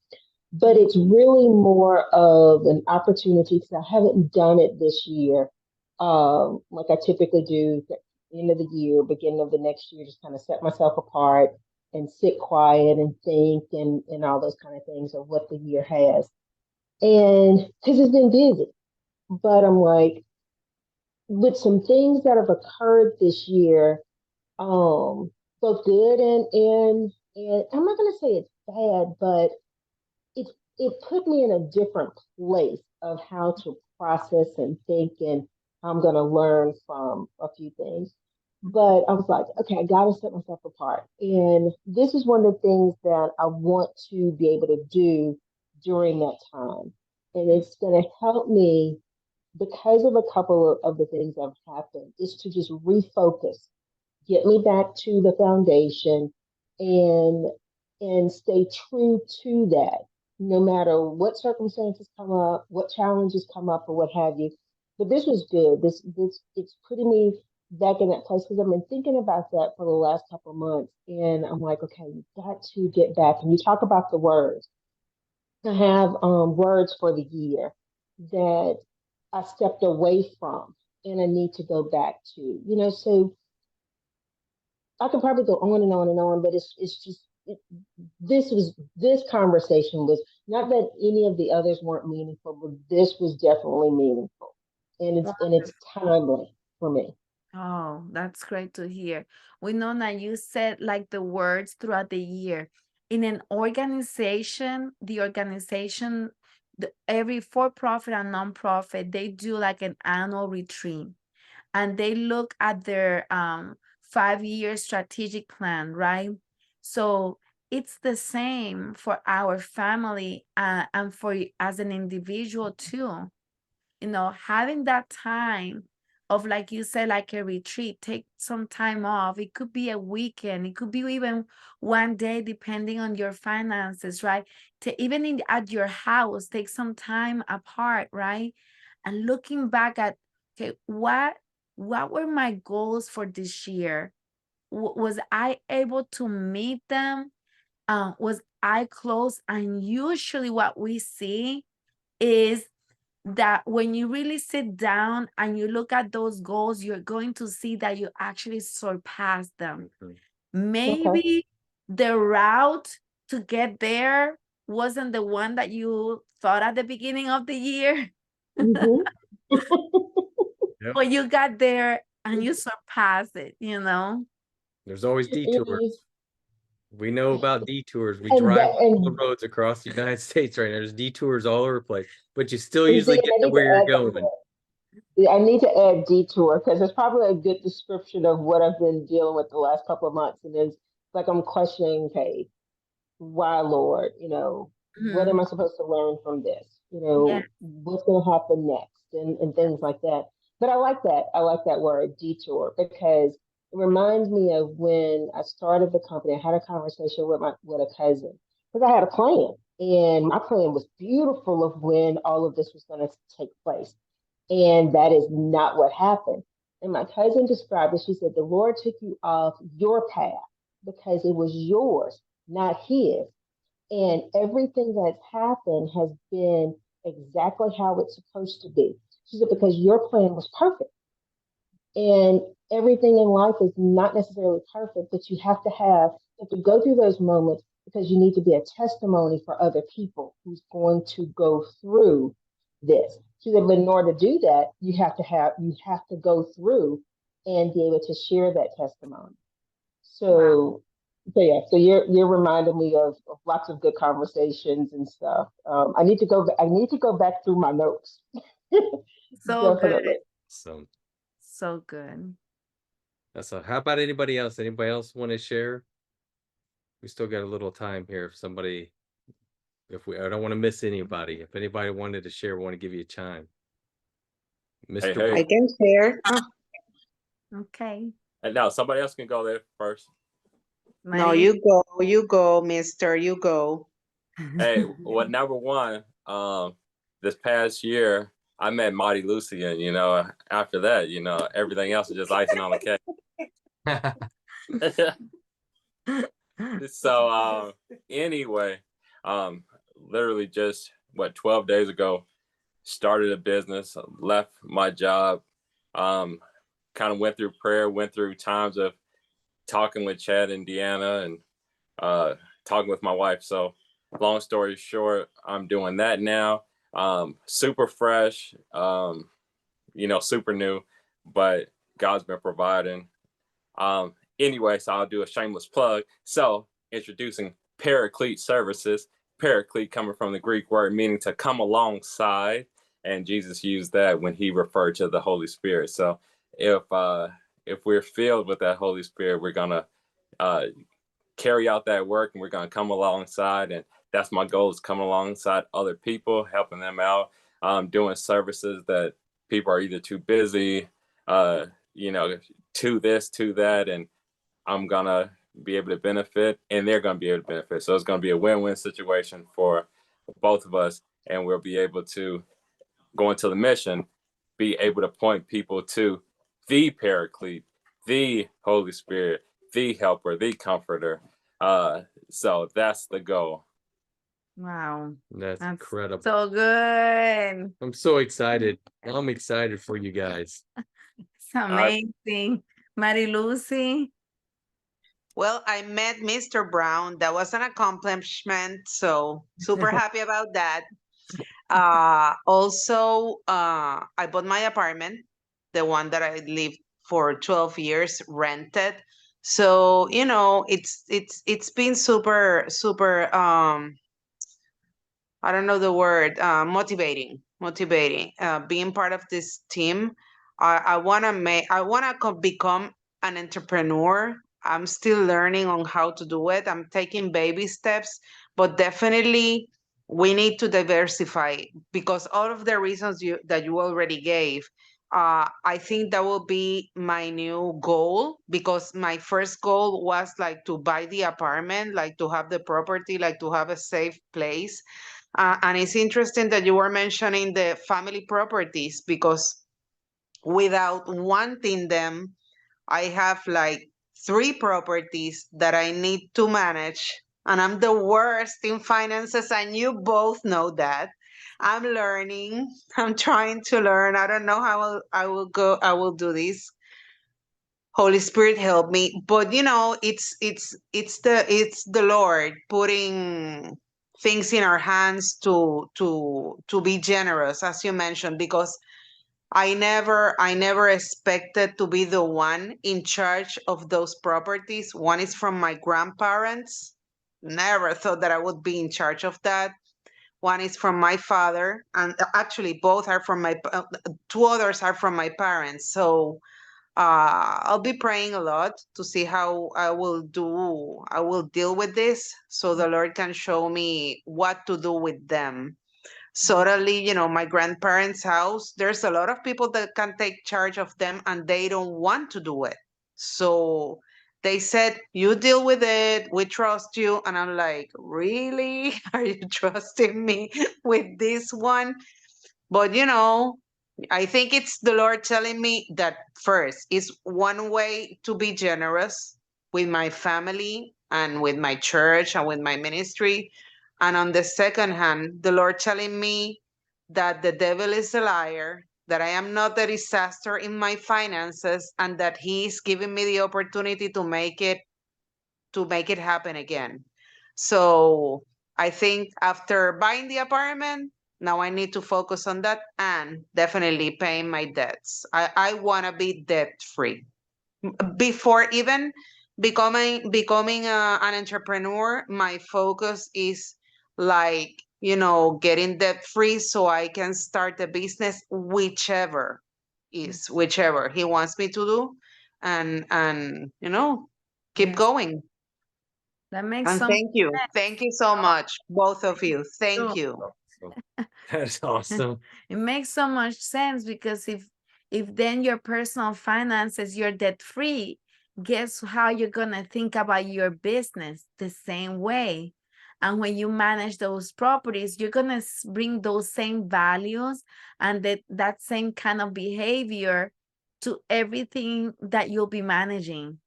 but it's really more of an opportunity because I haven't done it this year. Like I typically do at the end of the year, beginning of the next year, just kind of set myself apart and sit quiet and think and all those kind of things of what the year has. And because it's been busy, but I'm like, with some things that have occurred this year, both good and I'm not gonna say it's bad, but it it put me in a different place of how to process and think and how I'm going to learn from a few things. But I was like, okay, I got to set myself apart. And this is one of the things that I want to be able to do during that time. And it's going to help me because of a couple of the things that have happened, is to just refocus, get me back to the foundation and stay true to that no matter what circumstances come up, what challenges come up, or what have you. But this was good. This it's putting me back in that place because I've been thinking about that for the last couple of months, and I'm like, okay, you've got to get back. And you talk about the words. I have words for the year that I stepped away from, and I need to go back to. So I could probably go on and on and on, but it's just this conversation was not that any of the others weren't meaningful, but this was definitely meaningful, and it's timely for me.
Oh, that's great to hear. We know that you said like the words throughout the year. In an organization, the organization, every for-profit and non-profit, they do like an annual retreat and they look at their 5-year strategic plan, right? So it's the same for our family and for as an individual too. Having that time of, like you said, like a retreat, take some time off. It could be a weekend, it could be even one day, depending on your finances, right? To even at your house, take some time apart, right? And looking back at, okay, what were my goals for this year? Was I able to meet them? Was I close? And usually what we see is that when you really sit down and you look at those goals, you're going to see that you actually surpass them.
Mhm.
Okay.
Maybe the route to get there wasn't the one that you thought at the beginning of the year,
Hmm.
Yep.
but you got there and you surpassed it.
There's always
It is,
detours. We know about detours. We
and
drive
that,
all the
and
roads across the United States right now. There's detours all over the place, but you still
and
usually
see,
get
I
to
need to
where you're
add to
going.
that. Yeah, I need to add detour because it's probably a good description of what I've been dealing with the last couple of months, and it's like I'm questioning, okay, why, Lord? What
Mhm.
am I supposed to learn from this?
Yeah.
What's going to happen next, and things like that. But I like that. I like that word detour because it reminds me of when I started the company. I had a conversation with a cousin because I had a plan, and my plan was beautiful of when all of this was going to take place, and that is not what happened. And my cousin described it. She said, the Lord took you off your path because it was yours, not his. And everything that's happened has been exactly how it's supposed to be. She said, because your plan was perfect. And everything in life is not necessarily perfect, but you have to go through those moments because you need to be a testimony for other people who's going to go through this. She said, but in order to do that, you have to go through and be able to share that testimony.
Wow.
So yeah, so you're reminding me of lots of good conversations and stuff. I need to go back through my notes.
So good.
Definitely.
So
So good.
how about anybody else? Anybody else want to share? We still got a little time here. I don't want to miss anybody. If anybody wanted to share, we want to give you a chime.
Hey,
Mr.
hey.
I can share.
Okay.
And now somebody else can go there first.
No,
Maria.
you go, mister, you go.
Hey, well, number one, this past year I met Marty Lucian. After that, everything else is just icing on the cake. So, anyway, literally just 12 days ago, started a business, left my job, kind of went through prayer, went through times of talking with Chad and Deanna and talking with my wife. So long story short, I'm doing that now. Super fresh, super new, but God's been providing. Anyway, so I'll do a shameless plug. So introducing Paraclete Services. Paraclete coming from the Greek word meaning to come alongside, and Jesus used that when he referred to the Holy Spirit. So if we're filled with that Holy Spirit, we're gonna uh, carry out that work, and we're gonna come alongside. And that's my goal: is coming alongside other people, helping them out, doing services that people are either too busy, uh, to this, to that, and I'm gonna be able to benefit, and they're gonna be able to benefit. So it's gonna be a win-win situation for both of us, and we'll be able to go into the mission, be able to point people to the Paraclete, the Holy Spirit, the Helper, the Comforter. So that's the goal.
Wow.
That's
That's
incredible.
so good.
I'm so excited. I'm excited for you guys.
It's amazing. Mary Lucy.
Well, I met Mr. Brown. That was an accomplishment. So super happy about that. Also, I bought my apartment, the one that I lived for 12 years, rented. So, you know, it's been super I don't know the word, motivating. Being part of this team, I wanna become an entrepreneur. I'm still learning on how to do it. I'm taking baby steps, but definitely we need to diversify because all of the reasons that you already gave. I think that will be my new goal because my first goal was like to buy the apartment, like to have the property, like to have a safe place. And it's interesting that you were mentioning the family properties because without wanting them, I have like 3 properties that I need to manage. And I'm the worst in finances, and you both know that. I'm learning. I'm trying to learn. I don't know how I will do this. Holy Spirit help me. But you know, it's the Lord putting things in our hands to be generous, as you mentioned, because I never expected to be the one in charge of those properties. One is from my grandparents. Never thought that I would be in charge of that. One is from my father, and actually both are from my 2 others are from my parents. So I'll be praying a lot to see how I will deal with this so the Lord can show me what to do with them. Suddenly, you know, my grandparents' house, there's a lot of people that can take charge of them and they don't want to do it. So they said, you deal with it, we trust you. And I'm like, really? Are you trusting me with this one? But you know, I think it's the Lord telling me that first is one way to be generous with my family and with my church and with my ministry. And on the second hand, the Lord telling me that the devil is a liar, that I am not a disaster in my finances, and that he is giving me the opportunity to make it happen again. So I think after buying the apartment, now I need to focus on that and definitely paying my debts. I want to be debt free. Before even becoming an entrepreneur, my focus is like, you know, getting debt free so I can start a business, whichever he wants me to do, and you know, keep
Yes,
going.
that makes
And
some
thank you. Thank you so much, both of you. Thank
sense.
you.
Awesome. That's awesome.
It makes so much sense because if then your personal finances, you're debt free, guess how you're gonna think about your business the same way. And when you manage those properties, you're gonna bring those same values and that same kind of behavior to everything that you'll be managing.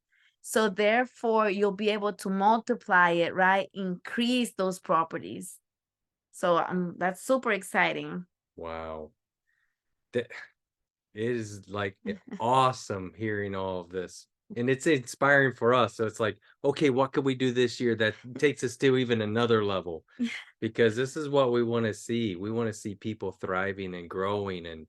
So therefore, you'll be able to multiply it, right? Increase those properties. So that's super exciting.
Wow. That it is like awesome hearing all of this. And it's inspiring for us. So it's like, okay, what can we do this year that takes us to even another level? Because this is what we want to see. We want to see people thriving and growing and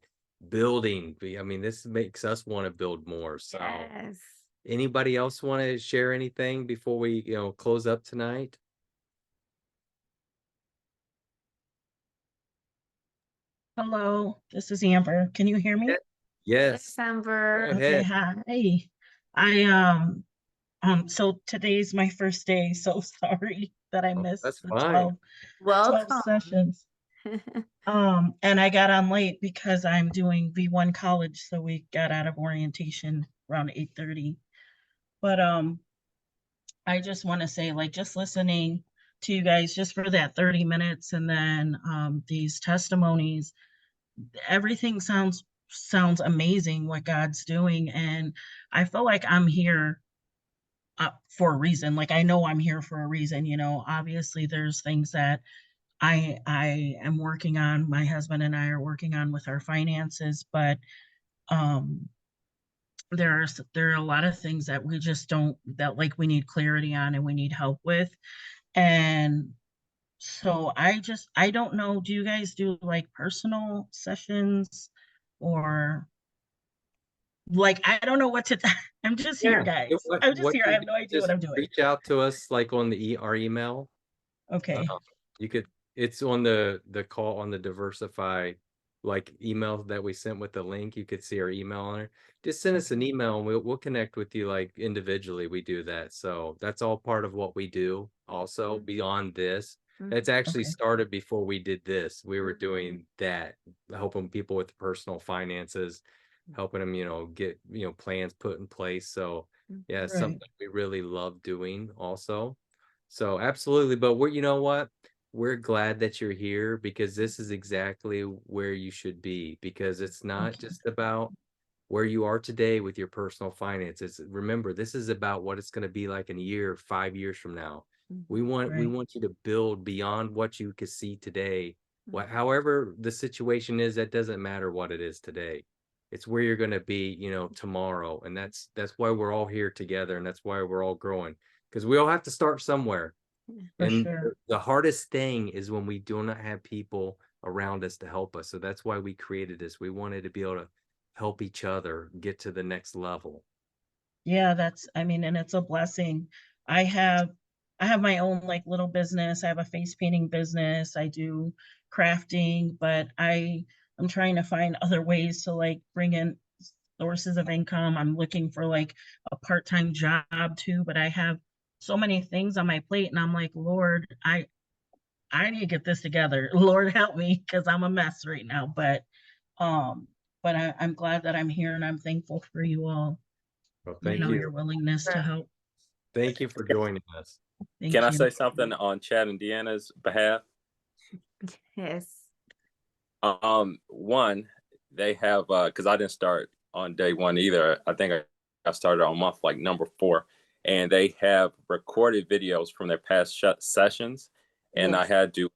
building. I mean, this makes us want to build more. So
Yes.
anybody else want to share anything before we, close up tonight?
Hello, this is Amber. Can you hear me?
Yes.
Yes, Amber.
Go
Okay,
ahead.
hi. I so today's my first day, so sorry that I
Oh,
missed
that's
the
fine.
12
Welcome.
sessions. And I got on late because I'm doing V1 college, so we got out of orientation around 8:30. But I just want to say, like, just listening to you guys just for that 30 minutes, and then these testimonies. Everything sounds amazing what God's doing, and I feel like I'm here for a reason. Like, I know I'm here for a reason. Obviously there's things that I am working on. My husband and I are working on with our finances, but there are a lot of things that we just don't, that like we need clarity on and we need help with. And so I don't know, do you guys do like personal sessions, or like, I don't know what to I'm just here, guys. I'm just
What
here. I
you
have
do,
no idea what
just
I'm doing.
reach out to us like on our email.
Okay.
You could, it's on the call on the Diversify like email that we sent with the link. You could see our email on it. Just send us an email and we'll connect with you like individually. We do that. So that's all part of what we do also beyond this. It's actually
Okay.
started before we did this. We were doing that, helping people with personal finances, helping them, get, plans put in place. So yeah, it's
Right.
something we really love doing also. So absolutely. But you know what? We're glad that you're here because this is exactly where you should be, because it's not
Okay.
just about where you are today with your personal finances. Remember, this is about what it's going to be like in a year, 5 years from now. We
Right.
want you to build beyond what you can see today. However the situation is, that doesn't matter what it is today. It's where you're going to be, tomorrow. And that's why we're all here together, and that's why we're all growing, because we all have to start somewhere.
For
And
sure.
the hardest thing is when we do not have people around us to help us. So that's why we created this. We wanted to be able to help each other get to the next level.
Yeah, and it's a blessing. I have my own like little business. I have a face painting business. I do crafting, but I'm trying to find other ways to like bring in sources of income. I'm looking for like a part-time job too, but I have so many things on my plate, and I'm like, Lord, I need to get this together. Lord, help me, because I'm a mess right now. But I'm glad that I'm here, and I'm thankful for you all.
Well, thank
Your
you.
willingness to help.
Thank you for joining us.
Thank
Can I
you.
say something on Chad and Deanna's behalf?
Yes.
One, they have because I didn't start on day one either. I think I started on month like number 4, and they have recorded videos from their past sessions, and I
Yes.
had to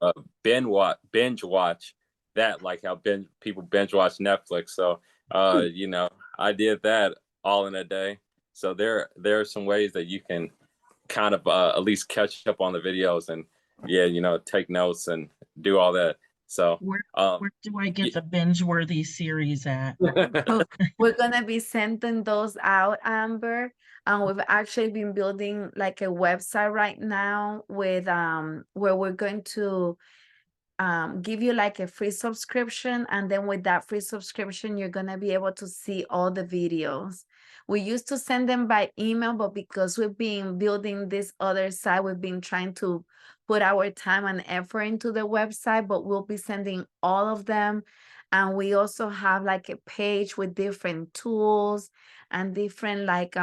binge watch that, like how people binge watch Netflix. So I did that all in a day. So there are some ways that you can kind of at least catch up on the videos and take notes and do all that. So
Where do I get the binge-worthy series at?
We're gonna be sending those out, Amber. And we've actually been building like a website right now with where we're going to give you like a free subscription, and then with that free subscription you're gonna be able to see all the videos. We used to send them by email, but because we've been building this other site, we've been trying to put our time and effort into the website, but we'll be sending all of them. And we also have like a page with different tools and different like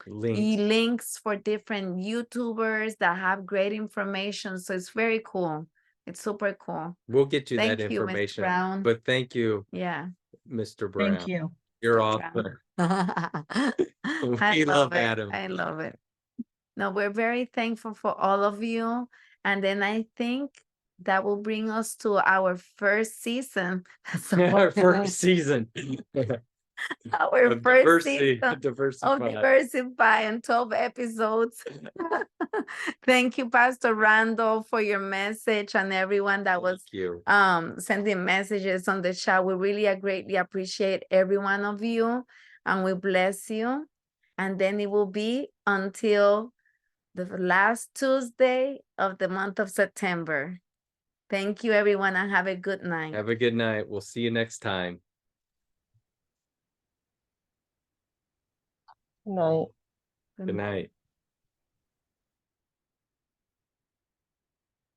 Links.
links for different YouTubers that have great information. So it's very cool. It's super cool.
We'll get you
Thank
that
you, Mr.
information.
Brown.
But thank you,
Yeah.
Mr. Brown.
Thank you.
You're
Mr.
awesome.
I
We love
it.
Adam.
I love it. No, we're very thankful for all of you. And then I think that will bring us to our first season.
Our first season.
Our
Of
first
diversity,
season of
Diversify.
Diversify and 12 episodes. Thank you, Pastor Randall, for your message, and everyone that was
Thank you.
sending messages on the chat. We really greatly appreciate every one of you, and we bless you. And then it will be until the last Tuesday of the month of September. Thank you, everyone, and have a good night.
Have a good night. We'll see you next time.
Good night.
Good night.